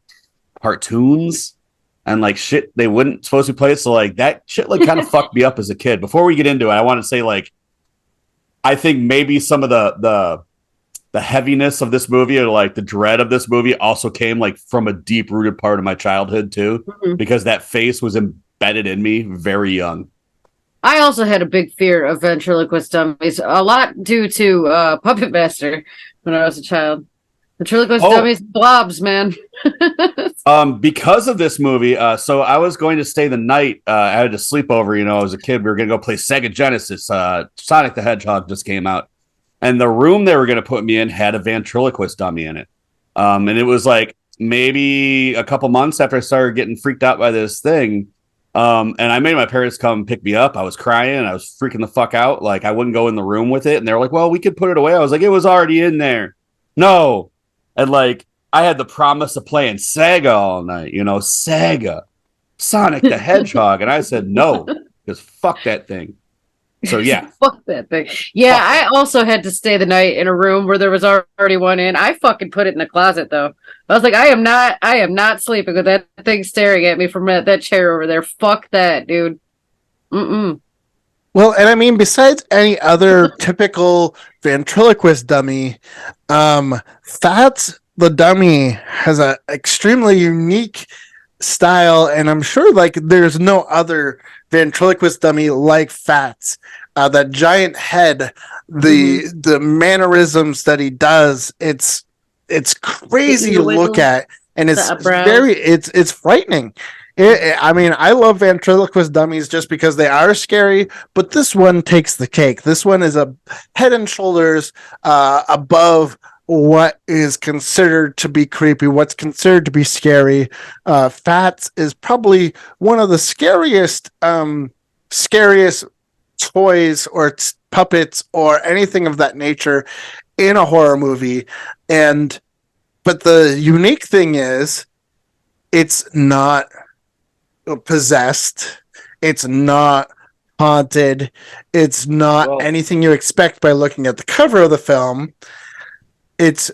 S4: cartoons and like shit they wouldn't supposed to play it. So like that shit like kind of fucked me up as a kid. Before we get into it, I want to say like I think maybe some of the heaviness of this movie, or like the dread of this movie, also came like from a deep rooted part of my childhood too, because that face was embedded in me very young.
S2: I also had a big fear of ventriloquist dummies, a lot due to Puppet Master when I was a child. Ventriloquist dummies, blobs, man.
S4: Because of this movie, so I was going to stay the night. I had to sleep over. You know, as a kid, we were going to go play Sega Genesis. Sonic the Hedgehog just came out, and the room they were going to put me in had a ventriloquist dummy in it. And it was like maybe a couple months after I started getting freaked out by this thing. And I made my parents come pick me up. I was crying. I was freaking the fuck out. Like I wouldn't go in the room with it. And they were like, well, we could put it away. I was like, it was already in there. No. And like, I had the promise of playing Sega all night, you know, Sega, Sonic the Hedgehog. And I said, no, because fuck that thing. So yeah.
S2: Fuck that thing. Yeah, I also had to stay the night in a room where there was already one in. I fucking put it in the closet though. I was like, I am not sleeping with that thing staring at me from that chair over there. Fuck that, dude. Mm-mm.
S3: Well, and I mean, besides any other typical ventriloquist dummy, Fats the dummy has an extremely unique style, and I'm sure like there's no other ventriloquist dummy like Fats. That giant head, the mannerisms that he does, it's crazy to look at, and it's frightening. I mean, I love ventriloquist dummies just because they are scary, but this one takes the cake. This one is a head and shoulders above what is considered to be creepy, what's considered to be scary. Fats is probably one of the scariest toys or puppets or anything of that nature in a horror movie. But the unique thing is, it's not possessed, it's not haunted, it's not anything you expect by looking at the cover of the film. It's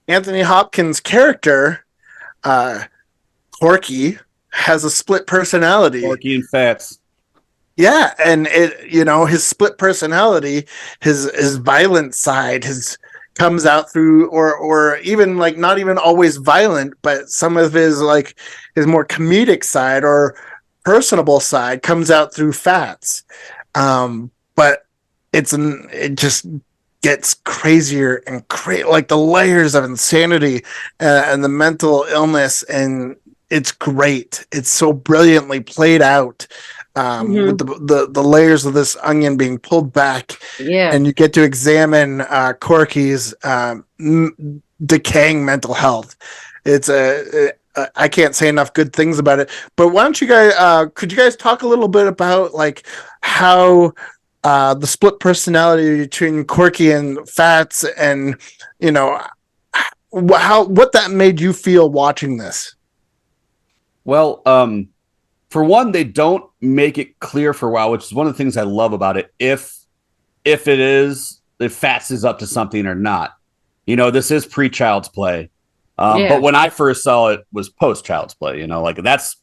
S3: Anthony Hopkins' character, Corky, has a split personality.
S4: Corky and Fats.
S3: Yeah, and his split personality, his violent side, comes out through, or even like not even always violent, but some of his more comedic side or personable side comes out through Fats. But it just gets crazier and like the layers of insanity and the mental illness, and it's great. It's so brilliantly played out. With the layers of this onion being pulled back, and you get to examine Corky's decaying mental health. It's I can't say enough good things about it. But why don't you guys? Could you guys talk a little bit about like how the split personality between Corky and Fats, and what that made you feel watching this?
S4: Well, for one, they don't make it clear for a while, which is one of the things I love about it. If Fats is up to something or not, this is pre-Child's Play. But when I first saw it was post-Child's Play, like that's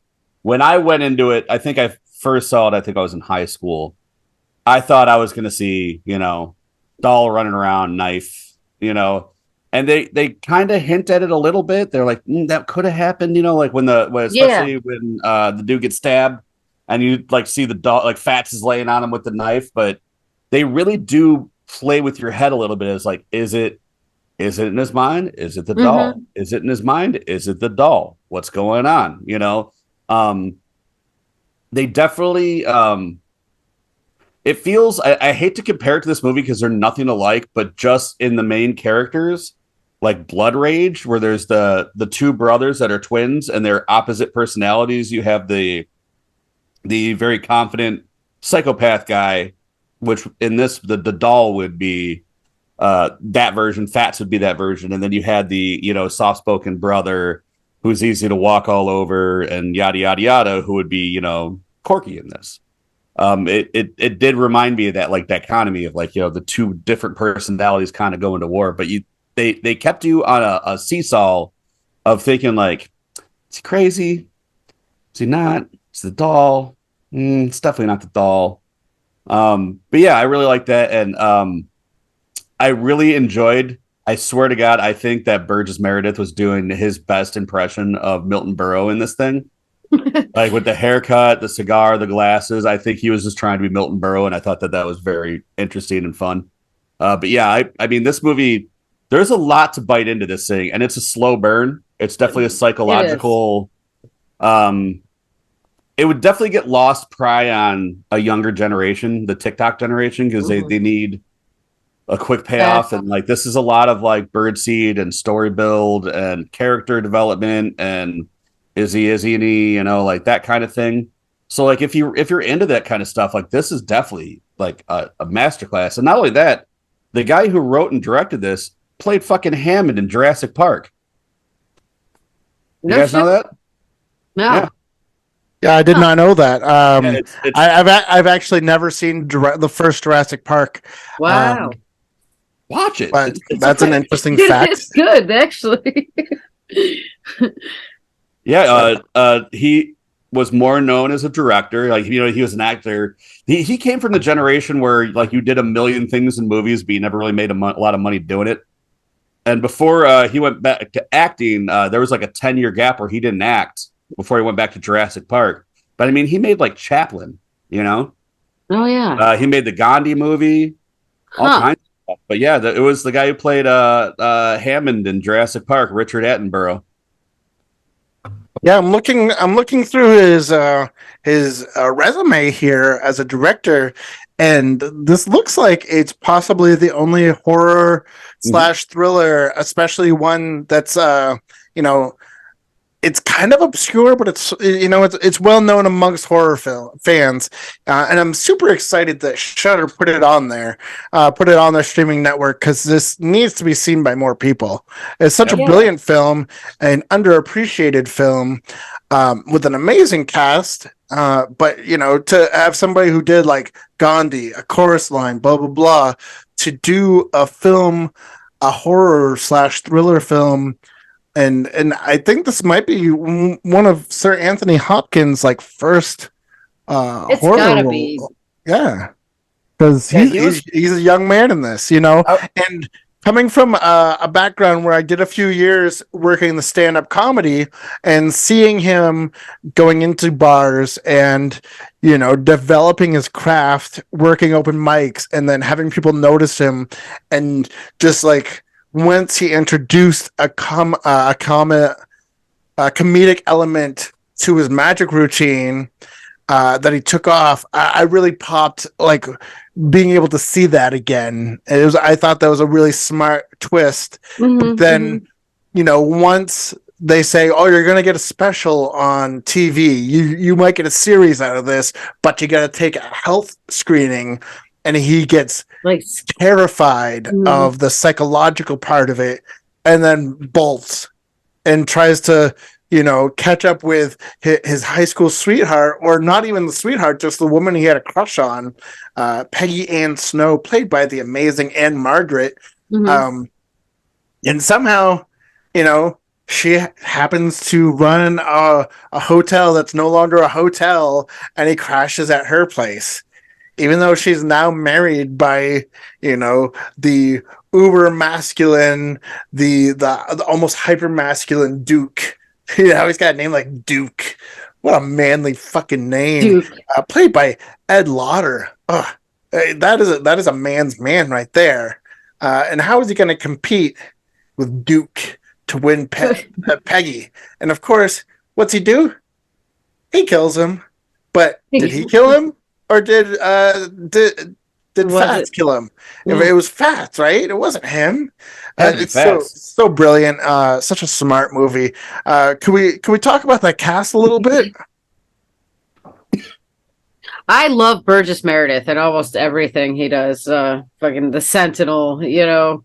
S4: when I went into it. I think I first saw it. I think I was in high school. I thought I was going to see, doll running around, knife, and they kind of hint at it a little bit. They're like, that could have happened, like especially when the dude gets stabbed and you like see the doll, like Fats is laying on him with the knife, but they really do play with your head a little bit. It's like, is it in his mind? Is it the doll? Is it in his mind? Is it the doll? What's going on? They definitely, it feels, I hate to compare it to this movie because they're nothing alike, but just in the main characters, like Blood Rage, where there's the two brothers that are twins and they're opposite personalities. You have the very confident psychopath guy, which in this, the doll would be that version. Fats would be that version. And then you had the, soft-spoken brother who's easy to walk all over and yada, yada, yada, who would be, Corky in this. It did remind me of that, like, dichotomy of, like, the two different personalities kind of going to war, but they kept you on a seesaw of thinking, like, is he crazy? Is he not? It's the doll. It's definitely not the doll. But yeah, I really like that. And I really enjoyed, I swear to God, I think that Burgess Meredith was doing his best impression of Milton Berle in this thing. Like with the haircut, the cigar, the glasses. I think he was just trying to be Milton Berle, and I thought that was very interesting and fun. But yeah, I mean, this movie, there's a lot to bite into this thing, and it's a slow burn. It's definitely a psychological. It would definitely get lost probably on a younger generation, the TikTok generation, because they need a quick payoff. And like, this is a lot of like birdseed and story build and character development and is he, you know, like that kind of thing. So like, if you're into that kind of stuff, like this is definitely like a masterclass. And not only that, the guy who wrote and directed this played fucking Hammond in Jurassic Park. You guys know that?
S2: No.
S3: Yeah, I did not know that. I've actually never seen the first Jurassic Park.
S2: Wow.
S4: Watch it.
S3: But that's an interesting fact.
S2: It's good, actually.
S4: He was more known as a director. Like, you know, he was an actor. He came from the generation where like you did a million things in movies, but you never really made a lot of money doing it. And before he went back to acting, there was like a 10-year gap where he didn't act before he went back to Jurassic Park. But I mean, he made like Chaplin, you know?
S2: Oh, yeah.
S4: He made the Gandhi movie, all kinds of stuff. But yeah, it was the guy who played Hammond in Jurassic Park, Richard Attenborough.
S3: Yeah, I'm looking through his resume here as a director, and this looks like it's possibly the only horror / thriller, especially one that's you know, it's kind of obscure, but it's well known amongst horror fans, and I'm super excited that Shudder put it on their streaming network, because this needs to be seen by more people. It's such a brilliant film, an underappreciated film, with an amazing cast. But you know, to have somebody who did like Gandhi, A Chorus Line, blah blah blah, to do a horror / thriller film. And I think this might be one of Sir Anthony Hopkins' like first
S2: it's
S3: horror
S2: gotta
S3: role.
S2: be.
S3: Yeah, because he's a young man in this, you know. And coming from a background where I did a few years working the stand-up comedy, and seeing him going into bars and, you know, developing his craft, working open mics, and then having people notice him, and just like, once he introduced a comedic element to his magic routine that he took off, I really popped, like, being able to see that again. I thought that was a really smart twist. But then, you know, once they say, "Oh, you're gonna get a special on TV. You might get a series out of this, but you got to take a health screening," and he gets like terrified of the psychological part of it, and then bolts and tries to, you know, catch up with his high school sweetheart, or not even the sweetheart, just the woman he had a crush on, Peggy Ann Snow, played by the amazing Anne Margaret. And somehow, you know, she happens to run a hotel that's no longer a hotel, and he crashes at her place, even though she's now married by, you know, the uber masculine, the almost hyper masculine Duke. You know, he's got a name like Duke. What a manly fucking name. Played by Ed Lauder. That is a man's man right there. And how is he going to compete with Duke to win Peggy? And of course, what's he do? He kills him. But did he kill him? Or did Fats kill him? It was Fats, right? It wasn't him. It's so brilliant. Such a smart movie. Can we talk about that cast a little bit?
S2: I love Burgess Meredith and almost everything he does. Fucking the Sentinel, you know,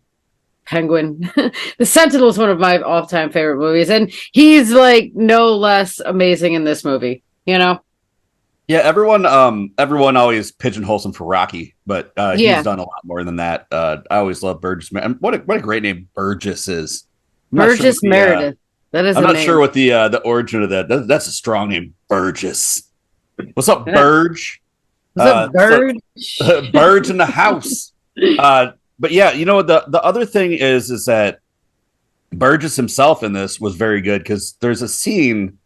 S2: Penguin. The Sentinel is one of my all-time favorite movies, and he's like no less amazing in this movie. You know.
S4: Yeah, everyone always pigeonholes him for Rocky, but he's done a lot more than that. I always love Burgess. What a great name Burgess is.
S2: Burgess Meredith. That is.
S4: I'm not sure what the origin of that. That's a strong name, Burgess. What's up, Burge?
S2: What's up, Burge?
S4: Burge in the house. But yeah, you know, the other thing is that Burgess himself in this was very good, because there's a scene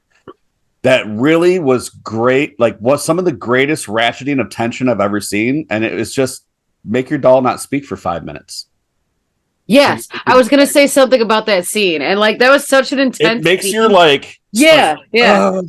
S4: that really was great, like was some of the greatest ratcheting of tension I've ever seen. And it was just make your doll not speak for 5 minutes.
S2: Yes, I was gonna say something about that scene, and like that was such an intense.
S4: It makes
S2: scene.
S4: you like,
S2: yeah.
S4: I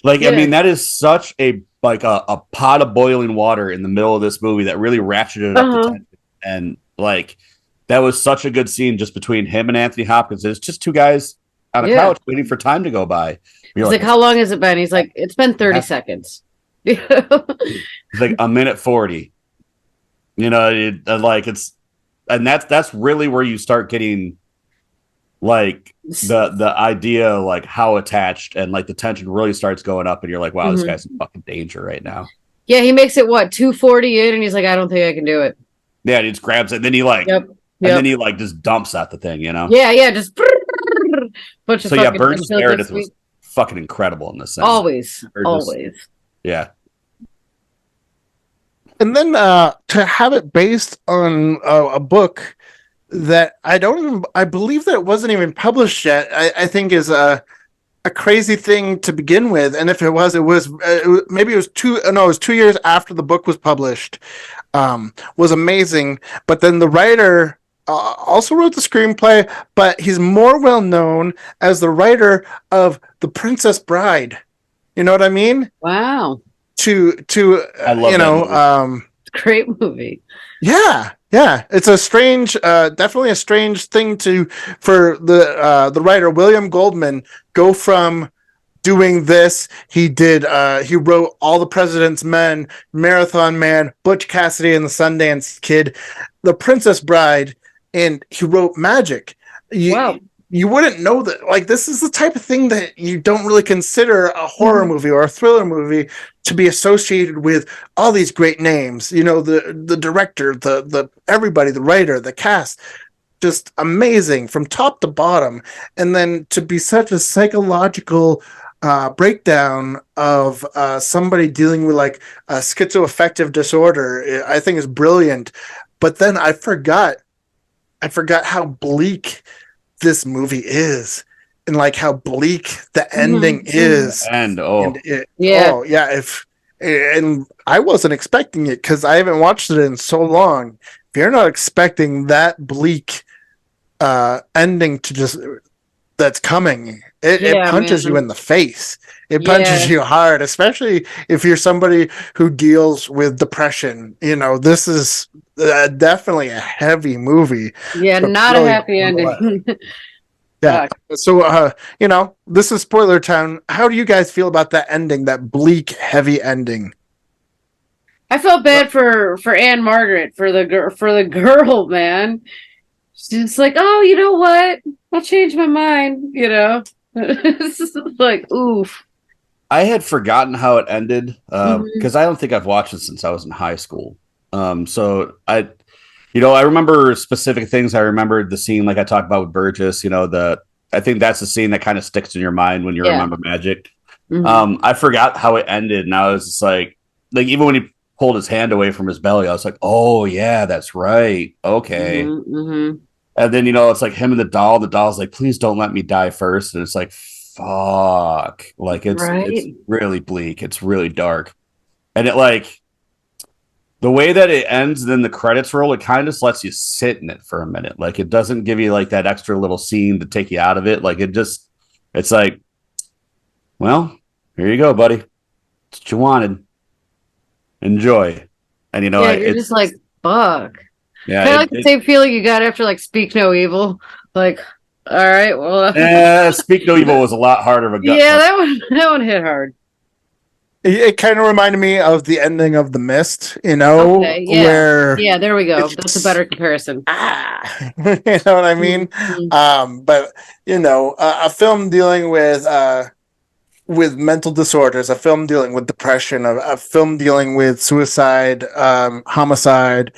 S4: mean, that is such a pot of boiling water in the middle of this movie that really ratcheted up the tension, and like that was such a good scene just between him and Anthony Hopkins. It's just two guys on a couch waiting for time to go by.
S2: He's like, "How long has it been?" He's like, "It's been 30 seconds."
S4: It's like a minute 40. You know, and that's really where you start getting like the idea, like how attached and like the tension really starts going up, and you're like, wow, this guy's in fucking danger right now.
S2: Yeah, he makes it 2:40 in, and he's like, I don't think I can do it.
S4: Yeah, and he just grabs it, and then he like, and then he like just dumps at the thing, you know?
S2: Yeah, just bunch of.
S4: So yeah, Burgess Meredith was fucking incredible in this scene.
S2: Always.
S4: Yeah.
S3: And then to have it based on a book that I believe that it wasn't even published yet, I think is a crazy thing to begin with. And if it was, maybe it was 2 years after the book was published, was amazing. But then the writer also wrote the screenplay, but he's more well known as the writer of The Princess Bride. You know what I mean?
S2: Wow.
S3: I love that movie.
S2: Great movie.
S3: Yeah, it's a strange, definitely a strange thing for the writer William Goldman go from doing this. He wrote All the President's Men, Marathon Man, Butch Cassidy and the Sundance Kid, The Princess Bride, and he wrote Magic.
S2: Wow.
S3: You wouldn't know that. Like, this is the type of thing that you don't really consider a horror movie or a thriller movie to be associated with all these great names. You know, the director, the everybody, the writer, the cast, just amazing from top to bottom. And then to be such a psychological breakdown of somebody dealing with like a schizoaffective disorder, I think is brilliant. But then I forgot how bleak this movie is, and like how bleak the ending is. And I wasn't expecting it because I haven't watched it in so long. If you're not expecting that bleak ending that's coming, it punches you in the face. It punches you hard, especially if you're somebody who deals with depression. You know, this is definitely a heavy movie.
S2: Yeah, not really a happy ending.
S3: Yeah. So, this is Spoiler Town. How do you guys feel about that ending, that bleak, heavy ending?
S2: I felt bad for Anne Margaret, for the girl, man. She's like, oh, you know what? I'll change my mind. You know, it's like, oof.
S4: I had forgotten how it ended because I don't think I've watched it since I was in high school. So I remember specific things. I remembered the scene, like I talked about with Burgess. You know, I think that's the scene that kind of sticks in your mind when you remember Magic. I forgot how it ended, and I was just like even when he pulled his hand away from his belly, I was like, oh yeah, that's right, okay. And then it's like him and the doll. The doll's like, please don't let me die first, and it's like, fuck, like it's really bleak. It's really dark, and it like. The way that it ends, then the credits roll, it kind of just lets you sit in it for a minute. Like, it doesn't give you, like, that extra little scene to take you out of it. Like, it's like, well, here you go, buddy. That's what you wanted. Enjoy. And, you're
S2: just like, fuck.
S4: Yeah.
S2: Kind of like the same feeling you got after, like, Speak No Evil. Like, all right, well.
S4: Speak No Evil was a lot harder of a gut.
S2: Yeah, that one hit hard.
S3: It kind of reminded me of the ending of The Mist, where
S2: there we go. That's a better comparison.
S3: You know what I mean? But a film dealing with mental disorders, a film dealing with depression, a film dealing with suicide, homicide.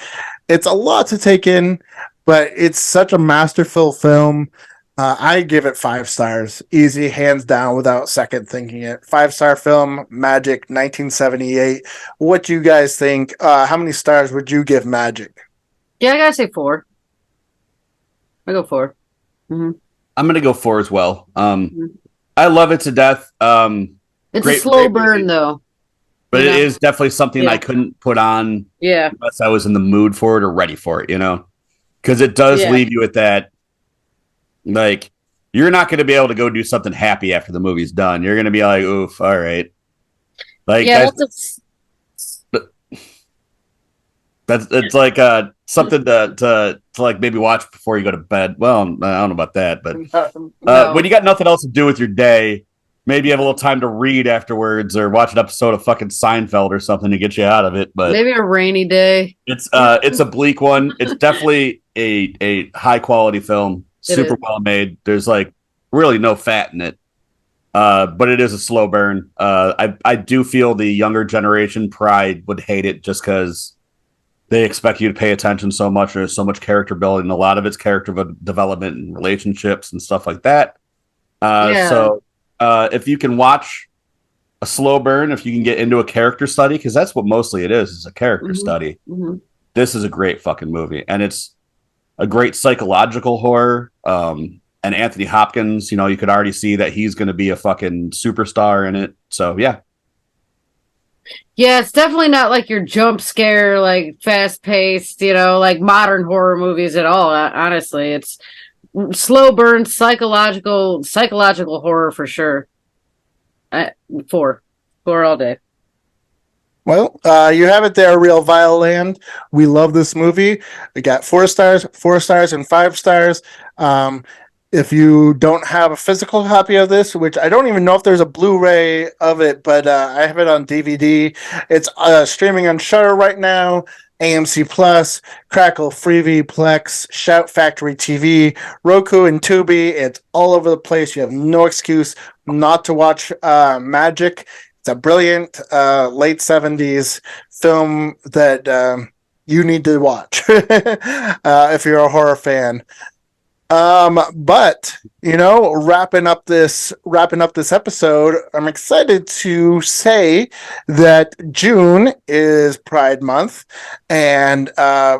S3: It's a lot to take in, but it's such a masterful film. I give it 5 stars. Easy, hands down, without second thinking it. 5-star film, Magic, 1978. What do you guys think? How many stars would you give Magic?
S2: Yeah, I gotta say 4. I go 4.
S4: I'm gonna go 4 as well. I love it to death.
S2: It's a slow burn, though.
S4: But it is definitely something I couldn't put on unless I was in the mood for it or ready for it, you know? Because it does leave you at that, like, you're not going to be able to go do something happy after the movie's done. You're going to be like, oof, all right. Like, that's it's like something to like maybe watch before you go to bed. Well, I don't know about that, but when you got nothing else to do with your day, maybe you have a little time to read afterwards or watch an episode of fucking Seinfeld or something to get you out of it. But
S2: maybe a rainy day.
S4: It's a bleak one. It's definitely a high quality film, super well made. There's like really no fat in it. But it is a slow burn. I do feel the younger generation probably would hate it just because they expect you to pay attention so much. There's so much character building. A lot of it's character development and relationships and stuff like that. So if you can watch a slow burn, if you can get into a character study, because that's what mostly it is a character study. Mm-hmm. This is a great fucking movie. And it's a great psychological horror. And Anthony Hopkins, you know, you could already see that he's going to be a fucking superstar in it. So, yeah.
S2: Yeah, it's definitely not like your jump scare, like fast-paced, you know, like modern horror movies at all, honestly. It's slow burn, psychological horror for sure. Four all day.
S3: Well, you have it there, Real Vile Land. We love this movie. We got 4 stars, and 5 stars. If you don't have a physical copy of this, which I don't even know if there's a Blu-ray of it, but I have it on DVD. It's streaming on Shudder right now, AMC Plus, Crackle, Freevee, Plex, Shout Factory TV, Roku, and Tubi. It's all over the place. You have no excuse not to watch Magic. It's a brilliant late 70s film that you need to watch if you're a horror fan. But you know, wrapping up this episode, I'm excited to say that June is Pride Month, and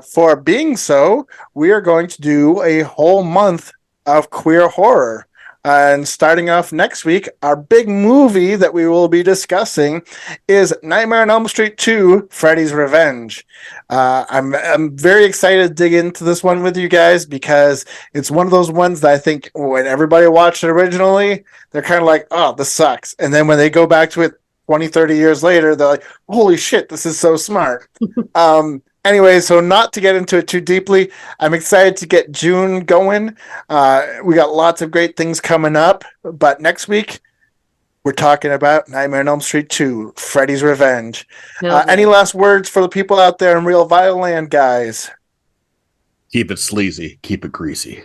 S3: for being so, we are going to do a whole month of queer horror. And starting off next week, our big movie that we will be discussing is Nightmare on Elm Street 2: Freddy's Revenge. I'm very excited to dig into this one with you guys because it's one of those ones that I think when everybody watched it originally, they're kind of like, oh, this sucks. And then when they go back to it 20, 30 years later, they're like, holy shit, this is so smart. Anyway, so not to get into it too deeply, I'm excited to get June going. We got lots of great things coming up, but next week we're talking about Nightmare on Elm Street 2: Freddy's Revenge. Any last words for the people out there in Real Vile Land, guys?
S4: Keep it sleazy, keep it greasy.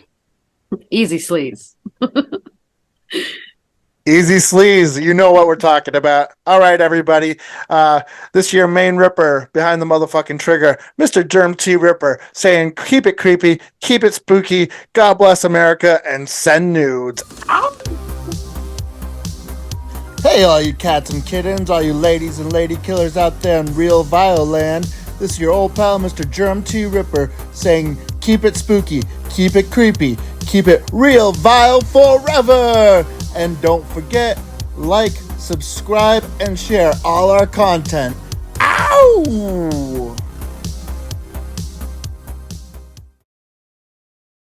S2: Easy sleaze.
S3: Easy sleaze, you know what we're talking about. All right, everybody. This year, main Ripper behind the motherfucking trigger, Mr. Germ T. Ripper, saying, keep it creepy, keep it spooky, God bless America, and send nudes. Ow! Hey, all you cats and kittens, all you ladies and lady killers out there in Real Vile Land. This is your old pal, Mr. Germ T. Ripper, saying, keep it spooky, keep it creepy, keep it real vile forever. And don't forget, like, subscribe, and share all our content. Ow!